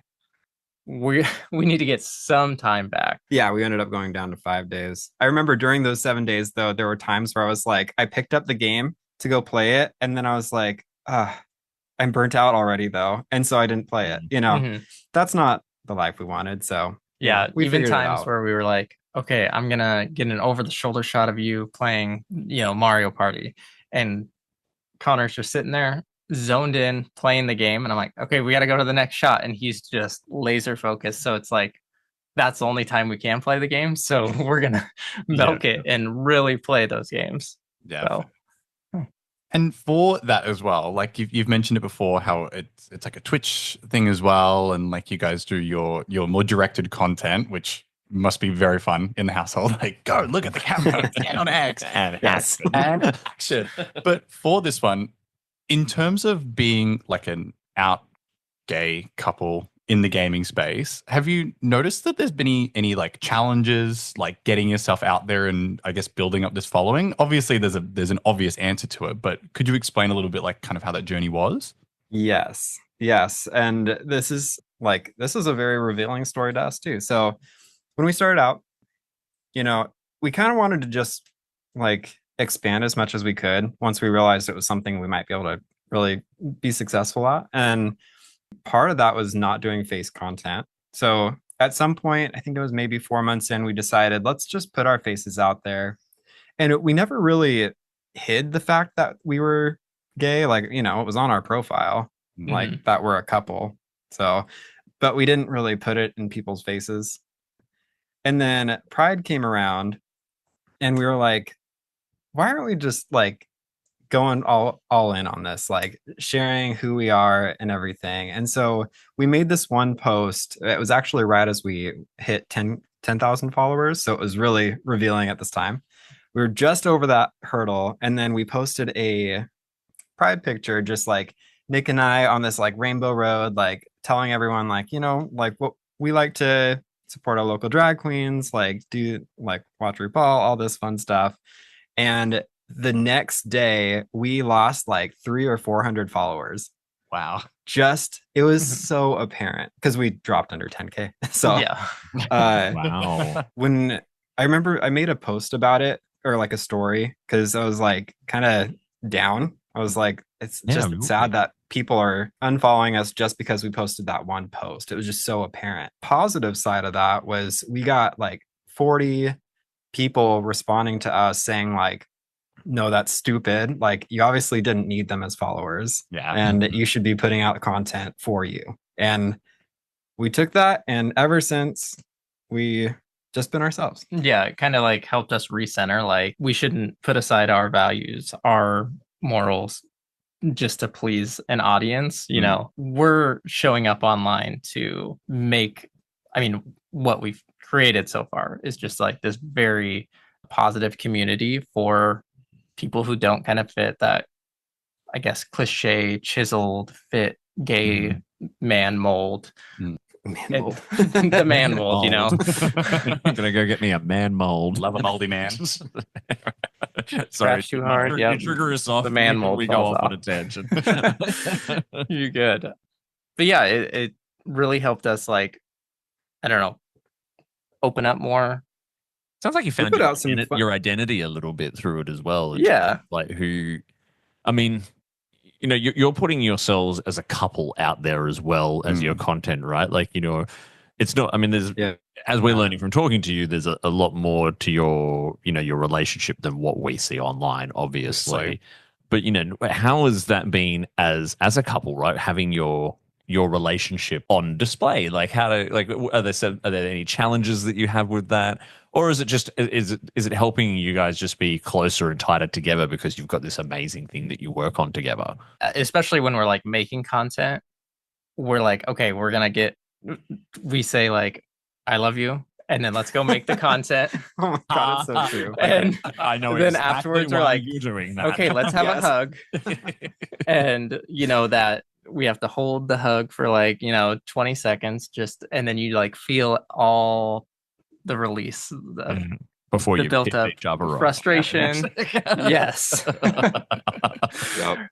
we need to get some time back. Yeah, we ended up going down to 5 days. I remember during those 7 days, though, there were times where I was like, I picked up the game to go play it, and then I was like, I'm burnt out already, though, and so I didn't play it. You know, that's not the life we wanted. So yeah, we even figured it times out. where we were like, okay, I'm gonna get an over-the-shoulder shot of you playing, Mario Party, and Connor's just sitting there zoned in playing the game, and I'm like, okay, we got to go to the next shot, and he's just laser focused. So it's like that's the only time we can play the game, so we're gonna milk it and really play those games. Yeah. So. And for that as well, like you've mentioned it before, how it's like a Twitch thing as well, and like you guys do your more directed content, which must be very fun in the household. Like, go look at the camera, stand on X, And and action. But for this one, in terms of being like an out gay couple in the gaming space, have you noticed that there's been any like challenges, like getting yourself out there and I guess building up this following? Obviously, there's an obvious answer to it, but could you explain a little bit like kind of how that journey was? Yes, and this is a very revealing story to us too. So when we started out, we kind of wanted to just like expand as much as we could once we realized it was something we might be able to really be successful at. And part of that was not doing face content. So at some point, I think it was maybe 4 months in, we decided let's just put our faces out there. And we never really hid the fact that we were gay. Like, it was on our profile, like that we're a couple. So, but we didn't really put it in people's faces. And then Pride came around and we were like, why aren't we just like going all in on this, like sharing who we are and everything? And so we made this one post. It was actually right as we hit 10,000 followers. So it was really revealing at this time. We were just over that hurdle. And then we posted a Pride picture, just like Nick and I on this like rainbow road, like telling everyone like, like what we like to support our local drag queens, like do like watch RuPaul, all this fun stuff. And the next day we lost like 300 or 400 followers. Wow. It was so apparent because we dropped under 10K. So yeah. Wow. When I remember I made a post about it, or like a story, because I was like kind of down. I was like, it's just sad that people are unfollowing us just because we posted that one post. It was just so apparent. Positive side of that was we got like 40 people responding to us saying like, no, that's stupid. Like, you obviously didn't need them as followers. Yeah. And you should be putting out content for you. And we took that, and ever since, we just been ourselves. Yeah, it kind of like helped us recenter. Like, we shouldn't put aside our values, our morals, just to please an audience. We're showing up online to make, what we've created so far is just like this very positive community for people who don't kind of fit that, I guess, cliche, chiseled, fit, gay man mold. The man mold, I'm gonna go get me a man mold. Love a moldy man. Sorry, Scratch too hard. You trigger us off. The man mold. We go off on a tangent. You're good. But yeah, it really helped us, like, I don't know, open up more. Sounds like you found your identity a little bit through it as well. Yeah. Like you're putting yourselves as a couple out there as well as your content, right? Like, it's not, there's, as we're learning from talking to you, there's a lot more to your relationship than what we see online, obviously. But, how has that been as a couple, right? Having your your relationship on display? Like are there any challenges that you have with that? Or is it helping you guys just be closer and tighter together because you've got this amazing thing that you work on together? Especially when we're like making content, we're like, okay, we say like, I love you, and then let's go make the content. Oh my god, it's so true. And I know then exactly afterwards we're why like, you're doing that. okay, let's have a Yes. hug. And that we have to hold the hug for like 20 seconds, and then you like feel all the release Before the you built pick up each other up. frustration. Yes. Yep.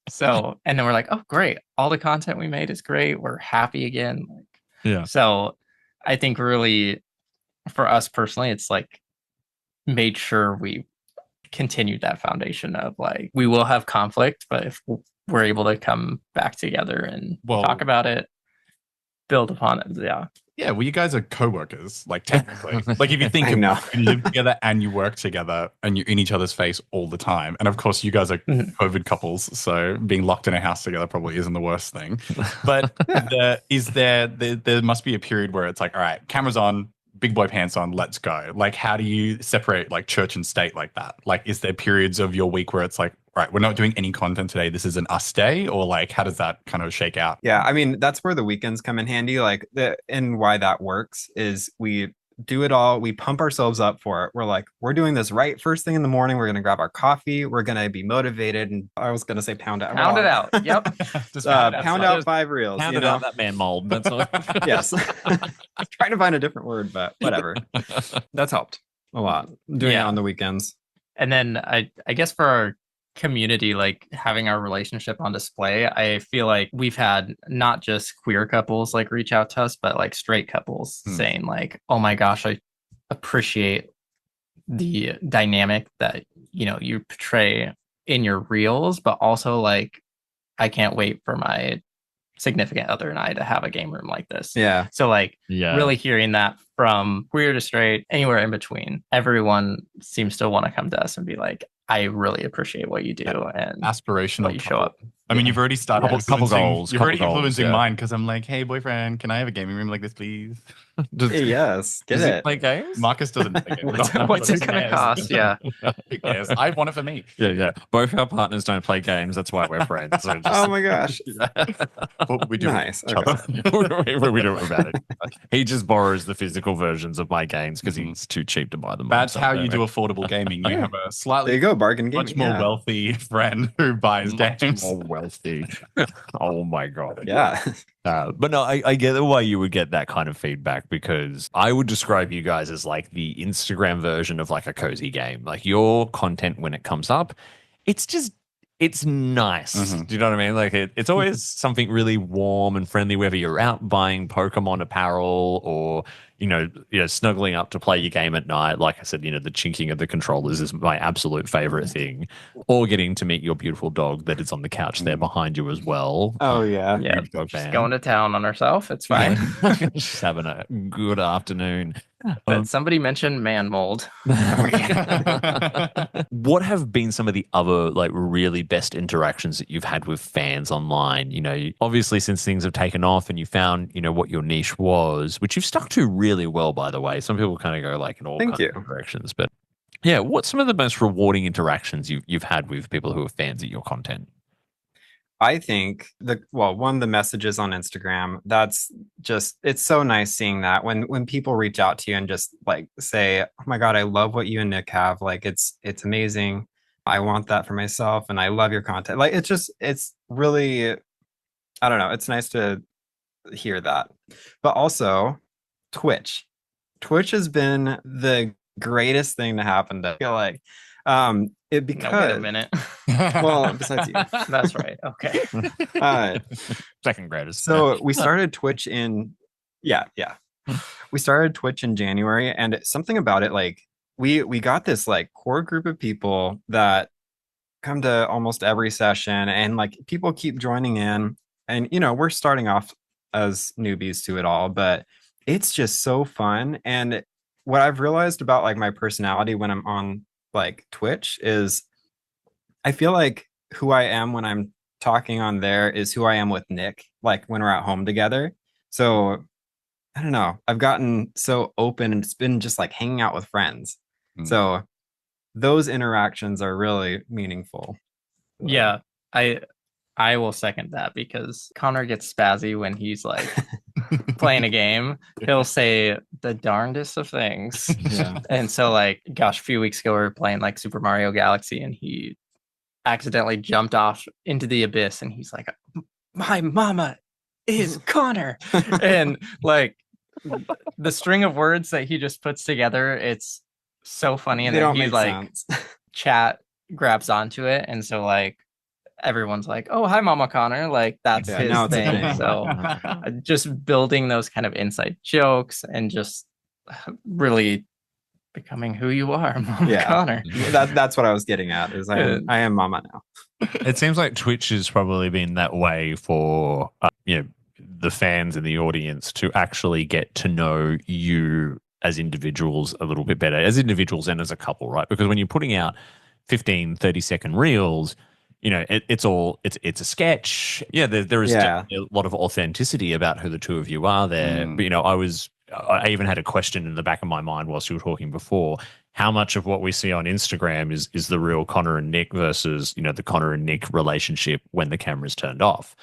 So, and then we're like, oh great, all the content we made is great, we're happy again. Yeah. So I think really for us personally, it's like made sure we continued that foundation of like, we will have conflict, but if we're able to come back together and talk about it, build upon it. Yeah, well, you guys are co-workers, like technically. Like if you think I of know. you live together and you work together and you're in each other's face all the time. And of course, you guys are COVID couples, so being locked in a house together probably isn't the worst thing. But there must be a period where it's like, all right, cameras on, big boy pants on, let's go. Like, how do you separate like church and state like that? Like, is there periods of your week where it's like, right, we're not doing any content today, this is an us day? Or like, how does that kind of shake out? Yeah, I mean, that's where the weekends come in handy. Like, and why that works is we do it all. We pump ourselves up for it. We're like, we're doing this right first thing in the morning. We're going to grab our coffee. We're going to be motivated. And I was going to say pound out. Pound it out. Yep. Just Pound out 5 reels. Pounded out that man mold. That's all. Yes. I'm trying to find a different word, but whatever. That's helped a lot. Doing it on the weekends. And then I guess for our community, like having our relationship on display, I feel like we've had not just queer couples like reach out to us, but like straight couples saying like, oh my gosh, I appreciate the dynamic that you portray in your reels, but also like I can't wait for my significant other and I to have a game room like this. Yeah. So like really hearing that from queer to straight, anywhere in between, everyone seems to want to come to us and be like, I really appreciate what you do and aspirational. you show up. I mean, you've already started couple goals. You've already couple goals, influencing yeah. mine because I'm like, hey, boyfriend, can I have a gaming room like this, please? Yes. Get Does he it. play games? Marcus doesn't play games. What's it going to cost? Yeah. Who cares? I want it for me. Yeah. Both our partners don't play games. That's why we're friends. So just, Oh my gosh. Well, we do Nice. each other. we don't about it. He just borrows the physical versions of my games because he's too cheap to buy them. That's how you do affordable gaming. You have a There you slightly go. Bargain gaming. much more wealthy friend who buys games. more wealthy. Oh my god. Yeah. But no, I get the way you would get that kind of feedback because I would describe you guys as like the Instagram version of like a cozy game. Like your content when it comes up, it's nice. Do you know what I mean? Like it's always something really warm and friendly, whether you're out buying Pokemon apparel or snuggling up to play your game at night. Like I said, the chinking of the controllers is my absolute favorite thing. Or getting to meet your beautiful dog that is on the couch there behind you as well. Oh yeah. Yeah. Dog Just fan. going to town on herself. It's fine. Just having a good afternoon. But somebody mentioned man mold. What have been some of the other like really best interactions that you've had with fans online? Obviously since things have taken off and you found, what your niche was, which you've stuck to really well, by the way. Some people kind of go like in all kinds of directions, but yeah, what's some of the most rewarding interactions you've had with people who are fans of your content? I think the messages on Instagram, that's just, it's so nice seeing that when people reach out to you and just like say, oh my God, I love what you and Nick have. Like, it's amazing. I want that for myself. And I love your content. Like, it's really, I don't know. It's nice to hear that. But also Twitch has been the greatest thing to happen to, I feel like, because wait a minute. well, besides you. That's right. Okay. Second greatest. So we started Twitch in we started Twitch in January, and something about it, like we got this like core group of people that come to almost every session, and like people keep joining in, and we're starting off as newbies to it all, but it's just so fun. And what I've realized about like my personality when I'm on like Twitch is I feel like who I am when I'm talking on there is who I am with Nick, like when we're at home together. So I don't know. I've gotten so open and it's been just like hanging out with friends. So those interactions are really meaningful. Yeah, I will second that because Connor gets spazzy when he's like playing a game. He'll say the darndest of things. Yeah. And so like, gosh, a few weeks ago we were playing like Super Mario Galaxy and he accidentally jumped off into the abyss and he's like, my mama is Connor. And like the string of words that he just puts together, it's so funny. And They then don't he make like sense. chat grabs onto it. And so like everyone's like, oh, hi, Mama Connor. Like that's Yeah, his now it's a thing. thing. So just building those kind of inside jokes and just really becoming who you are, Mama Yeah. Connor. That's what I was getting at. Is I am Mama now. It seems like Twitch has probably been that way for the fans and the audience to actually get to know you as individuals a little bit better, as individuals and as a couple, right? Because when you're putting out 15, 30-second reels, it's a sketch. Yeah, there is Yeah. a lot of authenticity about who the two of you are there. But I even had a question in the back of my mind whilst you were talking before. How much of what we see on Instagram is the real Connor and Nick versus the Connor and Nick relationship when the camera's turned off?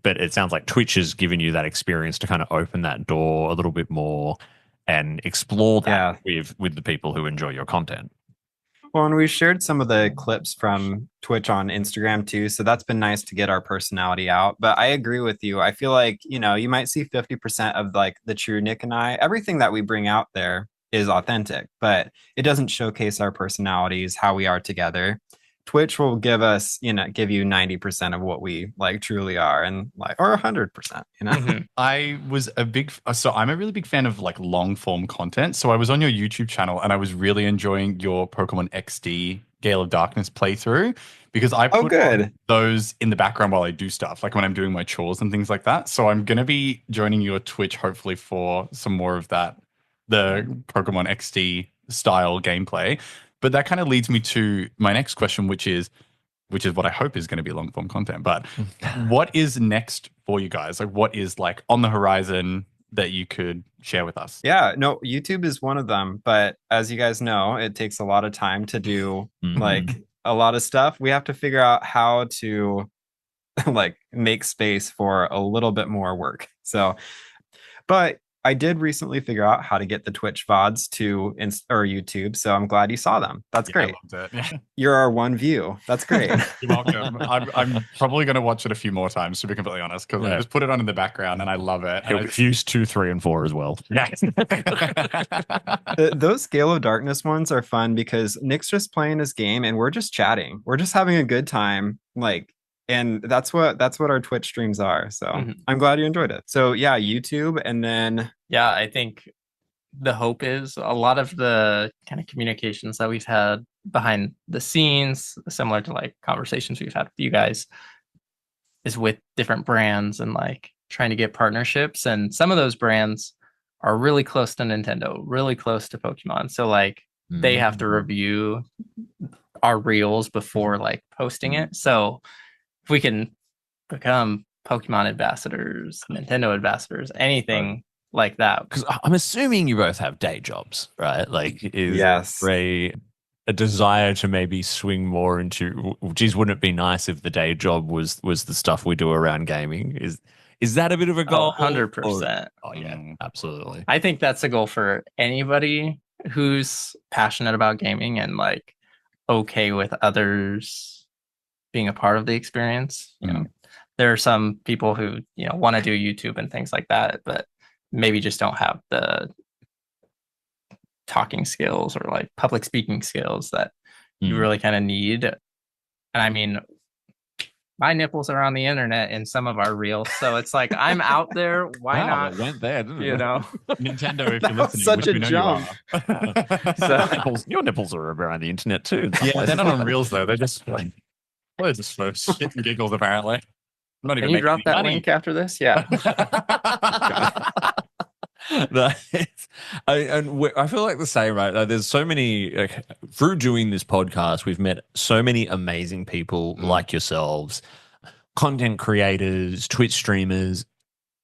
But it sounds like Twitch has given you that experience to kind of open that door a little bit more and explore that with the people who enjoy your content. Well, and we shared some of the clips from Twitch on Instagram too. So that's been nice to get our personality out. But I agree with you. I feel like, you might see 50% of like the true Nick and I. Everything that we bring out there is authentic, but it doesn't showcase our personalities, how we are together. Twitch will give you 90% of what we like truly are, and or 100%, I'm a really big fan of like long form content. So I was on your YouTube channel and I was really enjoying your Pokemon XD Gale of Darkness playthrough because I put on those in the background while I do stuff, like when I'm doing my chores and things like that. So I'm going to be joining your Twitch hopefully for some more of that, the Pokemon XD style gameplay. But that kind of leads me to my next question, which is what I hope is going to be long form content. But what is next for you guys? Like, what is like on the horizon that you could share with us? Yeah, no, YouTube is one of them. But as you guys know, it takes a lot of time to do like a lot of stuff. We have to figure out how to like make space for a little bit more work. So, but I did recently figure out how to get the Twitch VODs to YouTube, so I'm glad you saw them. That's great. I loved it. You're our one view. That's great. You're welcome. I'm probably going to watch it a few more times, to be completely honest, because I just put it on in the background and I love it. And use 2, 3, and 4 as well. Yes. Those Gale of Darkness ones are fun because Nick's just playing his game and we're just chatting. We're just having a good time. And that's what our Twitch streams are. So I'm glad you enjoyed it. So yeah, YouTube, and then I think the hope is a lot of the kind of communications that we've had behind the scenes, similar to like conversations we've had with you guys, is with different brands and like trying to get partnerships. And some of those brands are really close to Nintendo, really close to Pokemon. So like they have to review our reels before like posting it. So if we can become Pokemon ambassadors, Nintendo ambassadors, anything like that. Because I'm assuming you both have day jobs, right? Like, is yes, a desire to maybe swing more into, geez, wouldn't it be nice if the day job was the stuff we do around gaming? Is that a bit of a goal? 100%. Oh yeah, absolutely. I think that's a goal for anybody who's passionate about gaming and like okay with others being a part of the experience. There are some people who want to do YouTube and things like that, but maybe just don't have the talking skills or like public speaking skills that you really kind of need. And I mean, my nipples are on the internet in some of our reels, so it's like I'm out there. Why not? It went there, didn't it? Nintendo, if That you're was listening, such which a we know jump. you are. Your nipples are around the internet too. Yeah, they're not on reels though. They're just like, well, just for shit and giggles apparently. I'm not Can even you making drop any that money. link after this? Yeah. I feel like the same, right? Like, there's so many through doing this podcast, we've met so many amazing people like yourselves, content creators, Twitch streamers,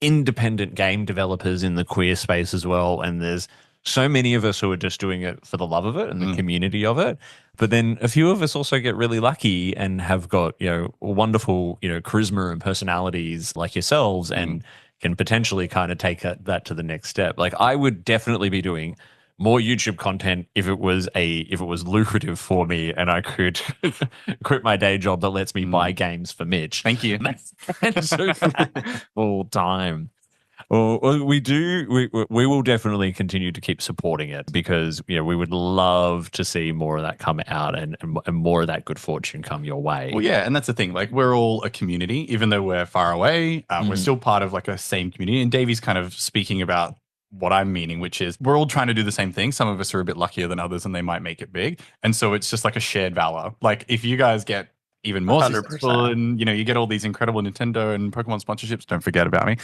independent game developers in the queer space as well. And there's so many of us who are just doing it for the love of it and the community of it. But then a few of us also get really lucky and have got, wonderful, charisma and personalities like yourselves and can potentially kind of take that to the next step. Like I would definitely be doing more YouTube content if it was lucrative for me and I could quit my day job that lets me buy games for Mitch. Thank you. Full time. Well, we will definitely continue to keep supporting it because we would love to see more of that come out and more of that good fortune come your way. Well, yeah, and that's the thing. Like we're all a community, even though we're far away. We're still part of like a same community. And Davey's kind of speaking about what I'm meaning, which is we're all trying to do the same thing. Some of us are a bit luckier than others, and they might make it big. And so it's just like a shared valor. Like if you guys get even more 100%. successful and you get all these incredible Nintendo and Pokemon sponsorships, don't forget about me.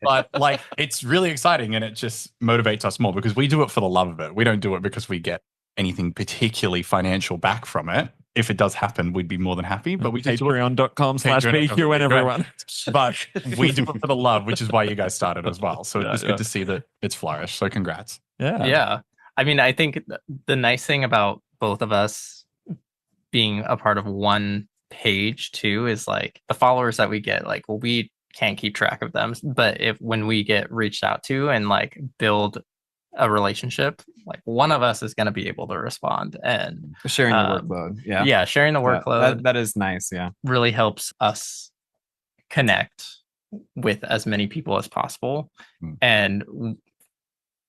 But like it's really exciting and it just motivates us more because we do it for the love of it. We don't do it because we get anything particularly financial back from it. If it does happen, we'd be more than happy. But we Patreon.com/BQN, everyone. But we do it for the love, which is why you guys started as well. So it's good to see that it's flourished. So congrats. Yeah. I mean, I think the nice thing about both of us being a part of one page too is like the followers that we get, like, well, we can't keep track of them. But when we get reached out to and like build a relationship, like one of us is going to be able to respond and sharing the workload. Yeah. Sharing the workload. That is nice. Yeah. Really helps us connect with as many people as possible. And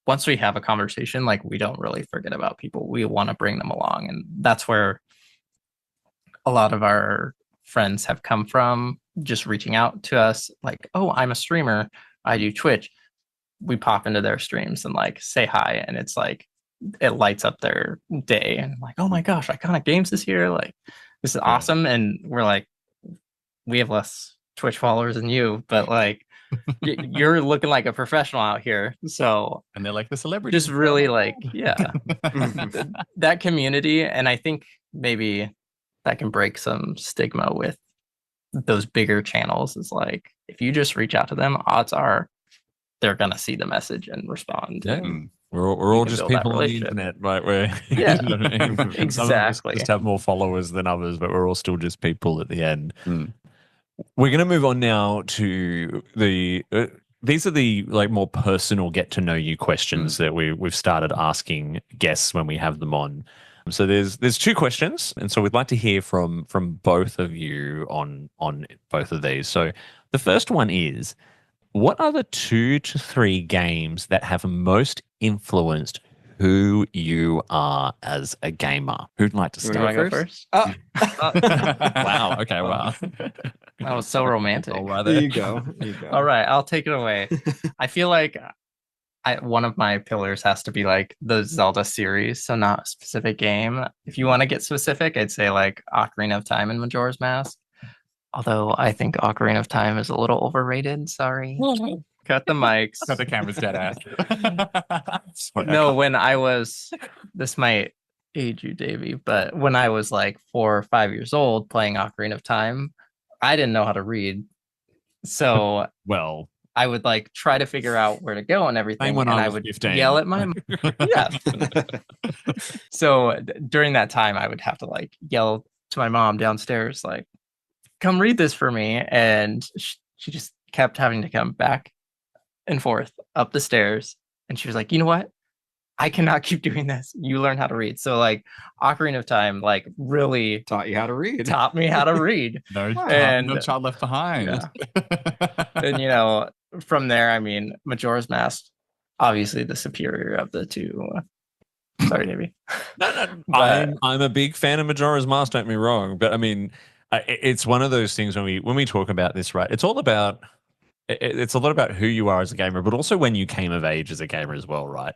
once we have a conversation, like we don't really forget about people. We want to bring them along. And that's where a lot of our friends have come from, just reaching out to us like, oh, I'm a streamer. I do Twitch. We pop into their streams and like say hi. And it's like, it lights up their day. And like, oh my gosh, Iconic Games is here. Like, this is awesome. And we're like, we have less Twitch followers than you, but like, you're looking like a professional out here. So, and they're like the celebrity. Just really like, that community. And I think maybe that can break some stigma with those bigger channels. Is like, if you just reach out to them, odds are they're gonna see the message and respond. Yeah. We're all just people on the internet, right? Exactly. Some of us just have more followers than others, but we're all still just people at the end. We're going to move on now to these are the like more personal get to know you questions that we've started asking guests when we have them on. So there's two questions, and so we'd like to hear from both of you on both of these. So the first one is, what are the 2 to 3 games that have most influenced who you are as a gamer? Who'd like to start first? Wow. Okay. Wow. That was so romantic. There you go. All right, I'll take it away. I feel like one of my pillars has to be like the Zelda series, so not a specific game. If you want to get specific, I'd say like Ocarina of Time and Majora's Mask. Although I think Ocarina of Time is a little overrated. Sorry. Cut the mics. Cut the camera's dead ass. No, when I was, this might age you, Davey, but when I was like 4 or 5 years old playing Ocarina of Time, I didn't know how to read. So well, I would like try to figure out where to go and everything. And I would 15. yell at my yeah. So during that time, I would have to like yell to my mom downstairs, like, come read this for me. And she just kept having to come back and forth up the stairs. And she was like, you know what? I cannot keep doing this. You learn how to read. So like Ocarina of Time, like really taught you how to read. Taught me how to read. No child left behind. Yeah. And from there, I mean, Majora's Mask, obviously the superior of the two. Sorry, Davey. No. I'm a big fan of Majora's Mask, don't get me wrong. But I mean, it's one of those things when we talk about this, right? It's a lot about who you are as a gamer, but also when you came of age as a gamer as well, right?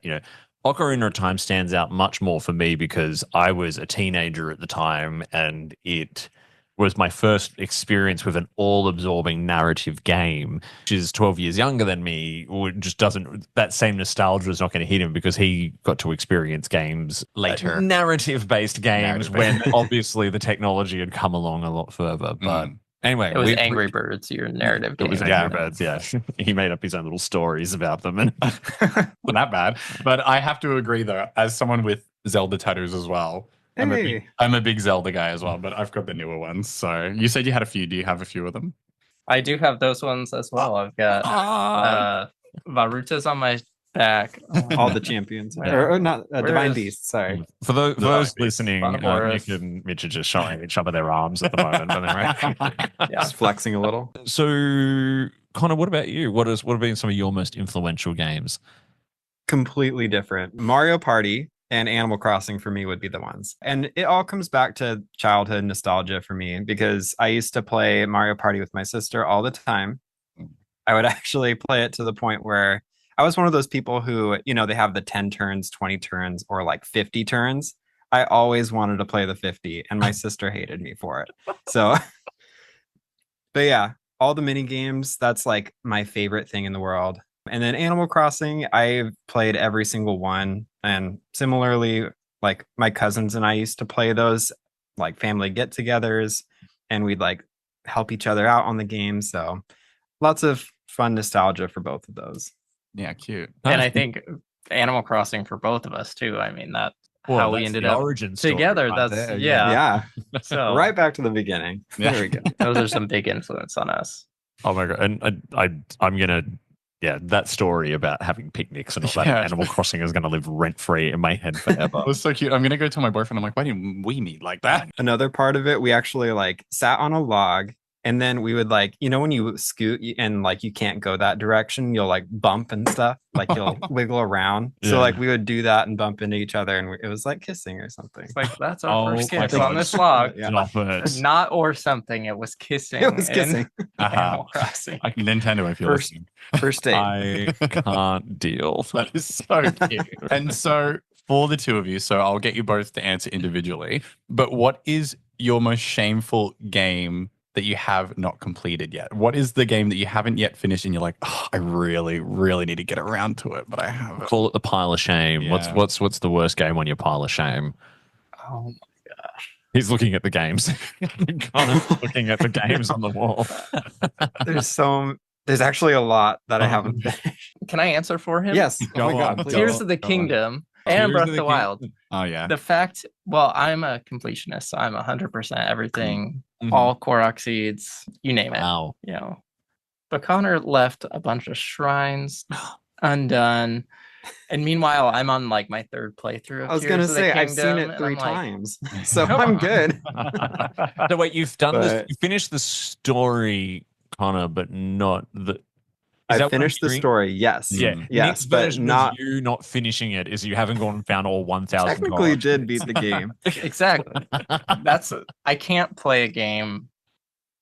Ocarina of Time stands out much more for me because I was a teenager at the time, and it was my first experience with an all-absorbing narrative game, which is 12 years younger than me. Just doesn't, that same nostalgia is not going to hit him because he got to experience games narrative-based games when obviously the technology had come along a lot further. But Anyway, It was Angry Birds, your narrative It game. was Angry Birds, yeah. He made up his own little stories about them. And Not that bad. But I have to agree, though, as someone with Zelda tattoos as well, Hey. I'm a big Zelda guy as well, but I've got the newer ones. So you said you had a few. Do you have a few of them? I do have those ones as well. I've got Varuta's on my back. All the champions. Where- Or not where Divine is- Beasts, sorry. for those listening, Bonoboris. Nick and Mitch are just showing each other their arms at the moment. Right? Yeah. Just flexing a little. So, Connor, what about you? What have been some of your most influential games? Completely different. Mario Party and Animal Crossing for me would be the ones. And it all comes back to childhood nostalgia for me because I used to play Mario Party with my sister all the time. I would actually play it to the point where I was one of those people who, they have the 10 turns, 20 turns, or like 50 turns. I always wanted to play the 50, and my sister hated me for it. So, but yeah, all the mini games, that's like my favorite thing in the world. And then Animal Crossing, I've played every single one. And similarly, like my cousins and I used to play those like family get-togethers, and we'd like help each other out on the game. So lots of fun nostalgia for both of those. Yeah, cute. And I think Animal Crossing for both of us too. I mean, that's how we that's ended the up origin story together. right That's there, yeah. Yeah. So Right back to the beginning. Yeah. There we go. those are some big influence on us. Oh my god! And I'm gonna, that story about having picnics and all that Yeah. Animal Crossing is gonna live rent free in my head forever. It was so cute. I'm gonna go tell my boyfriend. I'm like, why didn't we meet like that? Another part of it, we actually like sat on a log, and then we would like, when you scoot and like you can't go that direction, you'll like bump and stuff, like you'll wiggle around. So Yeah. like we would do that and bump into each other, and it was like kissing or something. It's like that's our Oh first my kiss God. on this log. Yeah. Stop it. Not or something. It was kissing. It was in kissing. Animal Crossing. Nintendo, if you're First- listening. First date. I can't deal. That is so cute. And so for the two of you, so I'll get you both to answer individually, but what is your most shameful game that you have not completed yet? What is the game that you haven't yet finished and you're like, oh, I really, really need to get around to it, but I haven't? Call it the pile of shame. Yeah. What's the worst game on your pile of shame? Oh, He's looking at the games. Connor's looking at the games on the wall. There's actually a lot that I haven't finished. can I answer for him? Yes. Go Oh my God, on. please. Tears Go of the on. Kingdom Tears and Breath of of the the Wild. Oh, yeah. The fact, well, I'm a completionist, so I'm 100% everything, Mhm. all Korok seeds, you name it. Wow. But Connor left a bunch of shrines undone. And meanwhile, I'm on like my third playthrough of I was Tears gonna of the say I've seen Kingdom, it and 3 I'm like, times, so Come I'm on. good. So wait, you've done this. But- You finished the story, Connor, but not the. Is that I what finished I'm the hearing? story. Yes. Yeah. Yes, Nick's but version not. of you not finishing it is you haven't gone and found all 1,000. Technically, gods. did beat the game. exactly. I can't play a game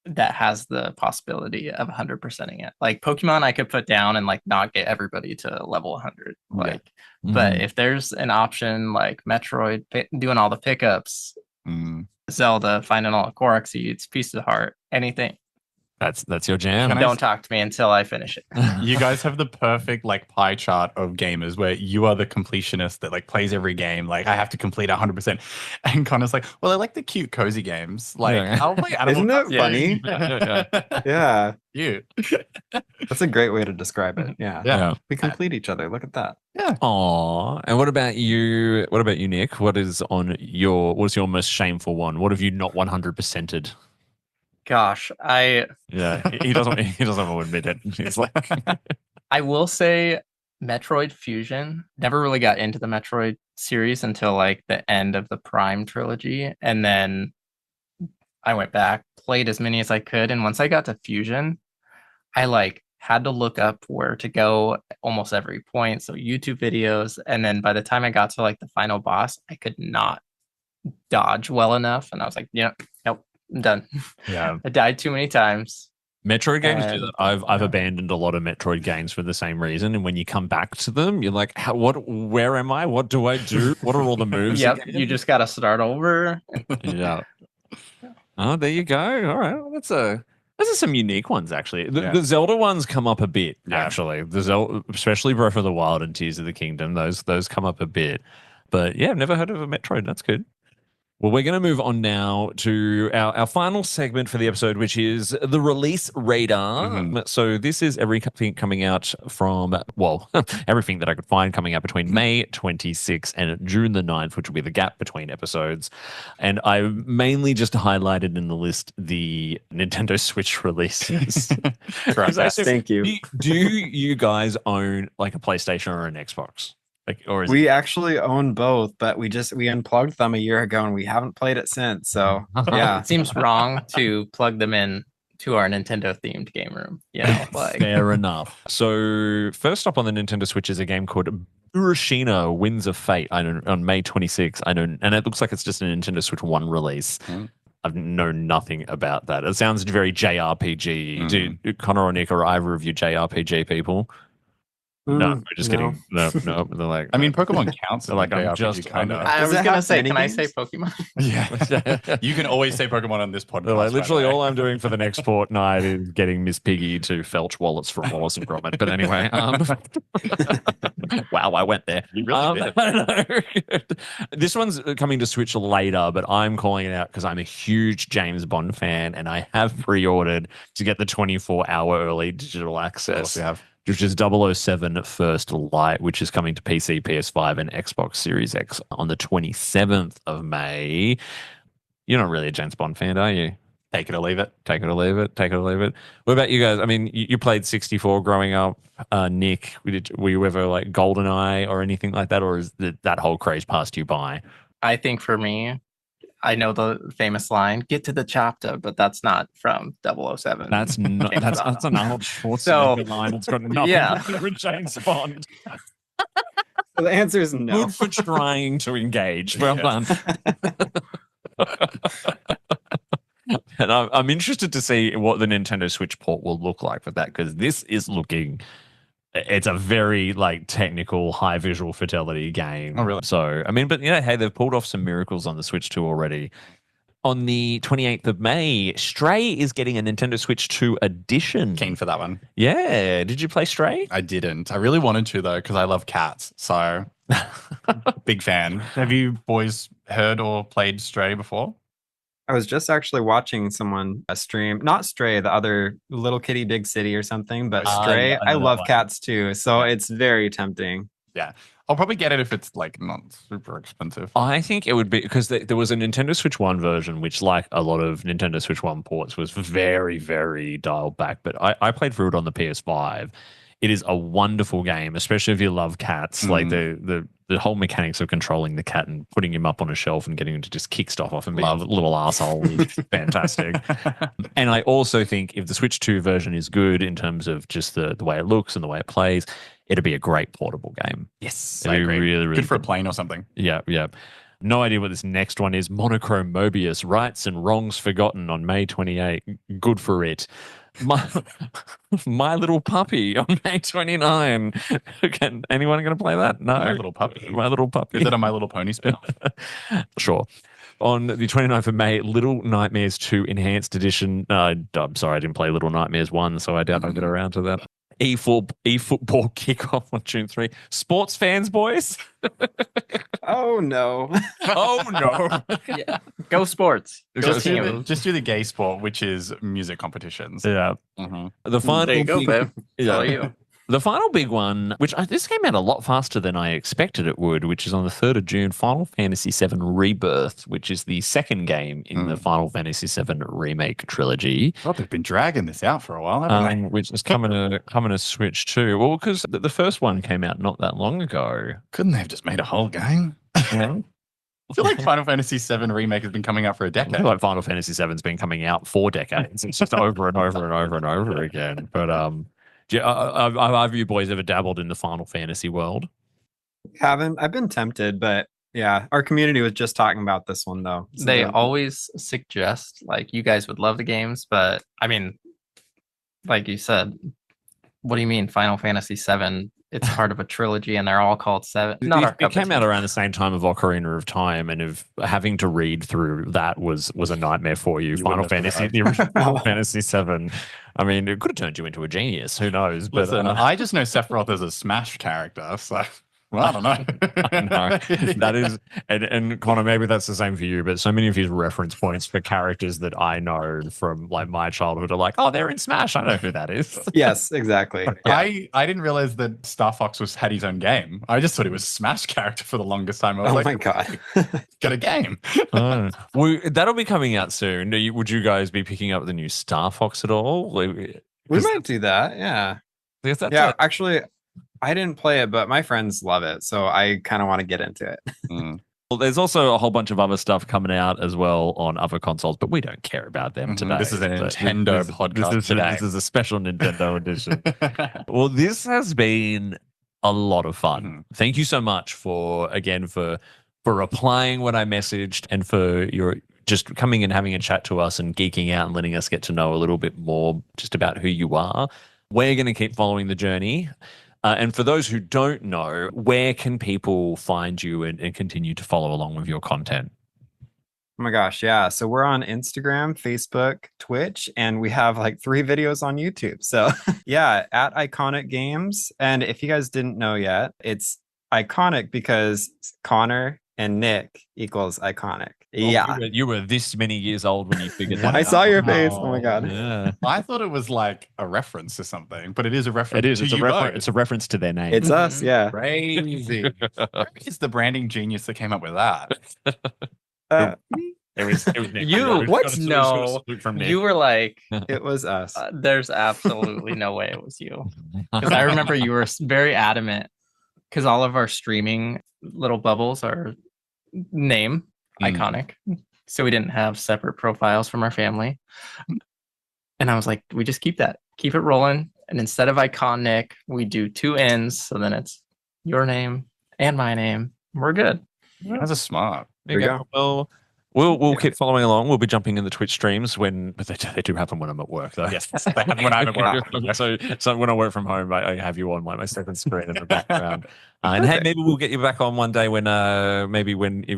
that has the possibility of 100%ing it. Like Pokemon, I could put down and like not get everybody to level 100. Like, but Mhm. if there's an option like Metroid, doing all the pickups, Mm. Zelda, finding all the Korok seeds, Piece of Heart, anything. That's your jam. Can I Don't talk to me until I finish it. You guys have the perfect like pie chart of gamers where you are the completionist that like plays every game. Like I have to complete 100%. And Connor's like, well, I like the cute, cozy games. Like Yeah. I'll play Animal Isn't it Crossing. funny? Yeah, Cute. that's a great way to describe it. Yeah. Yeah. We complete each other. Look at that. Aw. And what about you? What about you, Nick? What's your most shameful one? What have you not 100%ed? Gosh, Yeah, he doesn't want to admit it. He's like, I will say Metroid Fusion. Never really got into the Metroid series until like the end of the Prime trilogy. And then I went back, played as many as I could. And once I got to Fusion, I like had to look up where to go almost every point. So YouTube videos. And then by the time I got to like the final boss, I could not dodge well enough. And I was like, nope, I'm done. yeah. I died too many times. Metroid games do And- that. I've abandoned a lot of Metroid games for the same reason. And when you come back to them, you're like, where am I? What do I do? What are all the moves? Yep. again? You just got to start over. Yeah. Oh, there you go. All right. Well, those are some unique ones, actually. Yeah. The Zelda ones come up a bit, Yeah. actually. The Zelda, especially Breath of the Wild and Tears of the Kingdom, those come up a bit. But yeah, I've never heard of a Metroid. That's good. Well, we're going to move on now to our final segment for the episode, which is the release radar. So this is everything coming out from, well, everything that I could find coming out between May 26th and June the 9th, which will be the gap between episodes. And I mainly just highlighted in the list the Nintendo Switch releases. Thank you. Do you guys own like a PlayStation or an Xbox? Like, or is We actually own both, but we unplugged them a year ago and we haven't played it since. So yeah, It seems wrong to plug them in to our Nintendo themed game room. You know, like Fair enough. So first up on the Nintendo Switch is a game called Urashina Winds of Fate on May 26th. And it looks like it's just a Nintendo Switch 1 release. I've known nothing about that. It sounds very JRPG. Do Connor or Nick or either of you JRPG people? No, we're just kidding. No. They're like, I mean, Pokemon counts. They're like, I'm just kind of. I Does was it gonna have say, many can I games? say Pokemon? Yeah, you can always say Pokemon on this podcast. they're like, by literally the way. all I'm doing for the next fortnight is getting Miss Piggy to felch wallets from Wallace and Gromit. But anyway, wow, I went there. You really did. I know. This one's coming to Switch later, but I'm calling it out because I'm a huge James Bond fan and I have pre-ordered to get the 24-hour early digital access. Of course we have. Which is 007 First Light, which is coming to PC, PS5, and Xbox Series X on the 27th of May. You're not really a James Bond fan, are you? Take it or leave it. Take it or leave it. Take it or leave it. What about you guys? I mean, you played 64 growing up. Nick, were you ever like GoldenEye or anything like that? Or is that whole craze passed you by? I think for me, I know the famous line, get to the chapter, but that's not from 007. That's not, James that's Bond. an Arnold Schwarzenegger line. It's got nothing Yeah. to do with James Bond. So the answer is no. Good for trying to engage. Well done. And I'm interested to see what the Nintendo Switch port will look like for that, because this is looking, it's a very like technical, high visual fidelity game. Oh, really? So, I mean, but hey, they've pulled off some miracles on the Switch 2 already. On the 28th of May, Stray is getting a Nintendo Switch 2 edition. Keen for that one. Yeah. Did you play Stray? I didn't. I really wanted to though, because I love cats. So big fan. Have you boys heard or played Stray before? I was just actually watching someone stream, not Stray, the other Little Kitty Big City or something, but Stray. I know I that love one. cats too, so it's very tempting. I'll probably get it if it's like not super expensive. I think it would be because there was a Nintendo Switch 1 version, which, like a lot of Nintendo Switch 1 ports, was very, very dialed back. But I played through it on the PS5. It is a wonderful game, especially if you love cats. Like the whole mechanics of controlling the cat and putting him up on a shelf and getting him to just kick stuff off and be a little asshole is fantastic. And I also think if the Switch 2 version is good in terms of just the way it looks and the way it plays, it'll be a great portable game. Yes, It'll I be agree. really, really Good for a plane or something. Yeah. No idea what this next one is. Monochrome Mobius, Rights and Wrongs Forgotten on May 28. Good for it. My Little Puppy on May 29. Can anyone going to play that? No. My Little Puppy. My Little Puppy. Is that a My Little Pony spin? Sure. On the 29th of May, Little Nightmares 2 Enhanced Edition. I'm sorry, I didn't play Little Nightmares 1, so I doubt I'll get around to that. eFootball kickoff on June 3. Sports fans, boys? Oh no. Oh, no. Yeah. Go sports. Go Just team. do the gay sport, which is music competitions. Yeah. Mhm. The final There you go, big- babe. Yeah. How are you? The final big one, which this came out a lot faster than I expected it would, which is on the 3rd of June, Final Fantasy VII Rebirth, which is the second game in the Final Fantasy VII Remake trilogy, God, they've been dragging this out for a while, haven't they? which is coming to Switch too. Well, because the first one came out not that long ago. Couldn't they have just made a whole game? Yeah. I feel like Final Fantasy VII Remake has been coming out for a I decade. feel like Final Fantasy VII's been coming out for decades. It's just over and over and over and over again. But have you boys ever dabbled in the Final Fantasy world? Haven't. I've been tempted, but yeah, our community was just talking about this one though. So They always suggest like you guys would love the games, but I mean, like you said, what do you mean Final Fantasy VII? It's part of a trilogy, and they're all called seven. Not our It cup of came tea. out around the same time of Ocarina of Time, and of having to read through that was a nightmare for you. Final wouldn't have Fantasy, the original Final Fantasy VII. I mean, it could have turned you into a genius. Who knows? But Listen, I just know Sephiroth as a Smash character, so Well, I don't know. No, that is, and Connor, maybe that's the same for you, but so many of his reference points for characters that I know from like my childhood are like, oh, they're in Smash. I know who that is. Yes, exactly. Yeah. I didn't realize that Star Fox had his own game. I just thought it was a Smash character for the longest time. I was Oh like, my god. got a game. That'll be coming out soon. Would you guys be picking up the new Star Fox at all? We might do that. Yeah. Because that's Yeah. Actually, I didn't play it, but my friends love it, so I kind of want to get into it. Well, there's also a whole bunch of other stuff coming out as well on other consoles, but we don't care about them today. This is a Nintendo podcast This is a special Nintendo edition. Well, this has been a lot of fun. Thank you so much for replying when I messaged and for your just coming and having a chat to us and geeking out and letting us get to know a little bit more just about who you are. We're going to keep following the journey. And for those who don't know, where can people find you and continue to follow along with your content? Oh my gosh, yeah. So we're on Instagram, Facebook, Twitch, and we have like 3 videos on YouTube. So yeah, at Iconic Games. And if you guys didn't know yet, it's iconic because Connor and Nick equals iconic. Yeah. You were this many years old when you figured that out. I saw your face. Oh my god. Yeah. I thought it was like a reference to something, but it is a reference. It is. To It's a reference to their name. It's us, yeah. Crazy. Where is the branding genius that came up with that? It was Nick. You What? No. From Nick. You were like, It was us. there's absolutely no way it was you. Because I remember you were very adamant because all of our streaming little bubbles are name iconic. So we didn't have separate profiles from our family. And I was like, we just keep that, keep it rolling. And instead of iconic, we do 2 N's. So then it's your name and my name. We're good. That's a smart. There you go. Well, we'll keep following along. We'll be jumping in the Twitch streams but they do happen when I'm at work, though. Yes, they happen when I'm at work. So when I work from home, I have you on my second screen in the background. And hey, maybe we'll get you back on one day when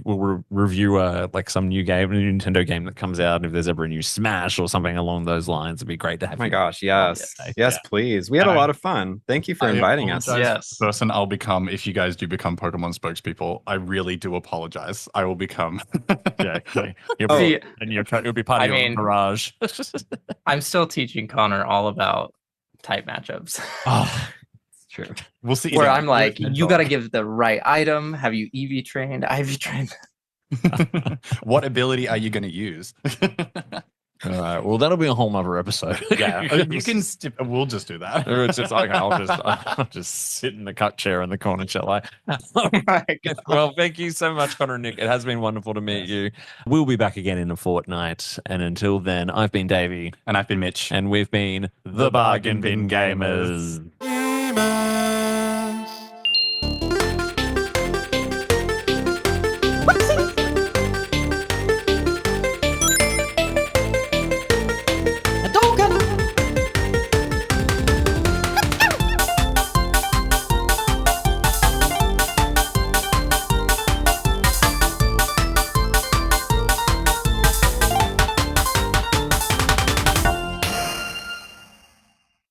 we'll review like some new game, a new Nintendo game that comes out. And if there's ever a new Smash or something along those lines, it'd be great to have. Oh my you gosh, yes. Yes, please. We had a lot of fun. Thank you for inviting us. Yes. The person I'll become, if you guys do become Pokemon spokespeople, I really do apologize. I will become. You'll be part of your entourage. I'm still teaching Connor all about type matchups. Oh, it's true. We'll see. Where I'm like, you got to give the right item. Have you EV trained, IV trained? What ability are you going to use? All right. Well, that'll be a whole nother episode. Yeah, you can. We'll just do that. It's just like I'll just sit in the cut chair in the corner, shall I? Well, thank you so much, Connor and Nick. It has been wonderful to meet you. We'll be back again in a fortnight, and until then, I've been Davey, And I've been Mitch, and we've been the Bargain Bin Gamers.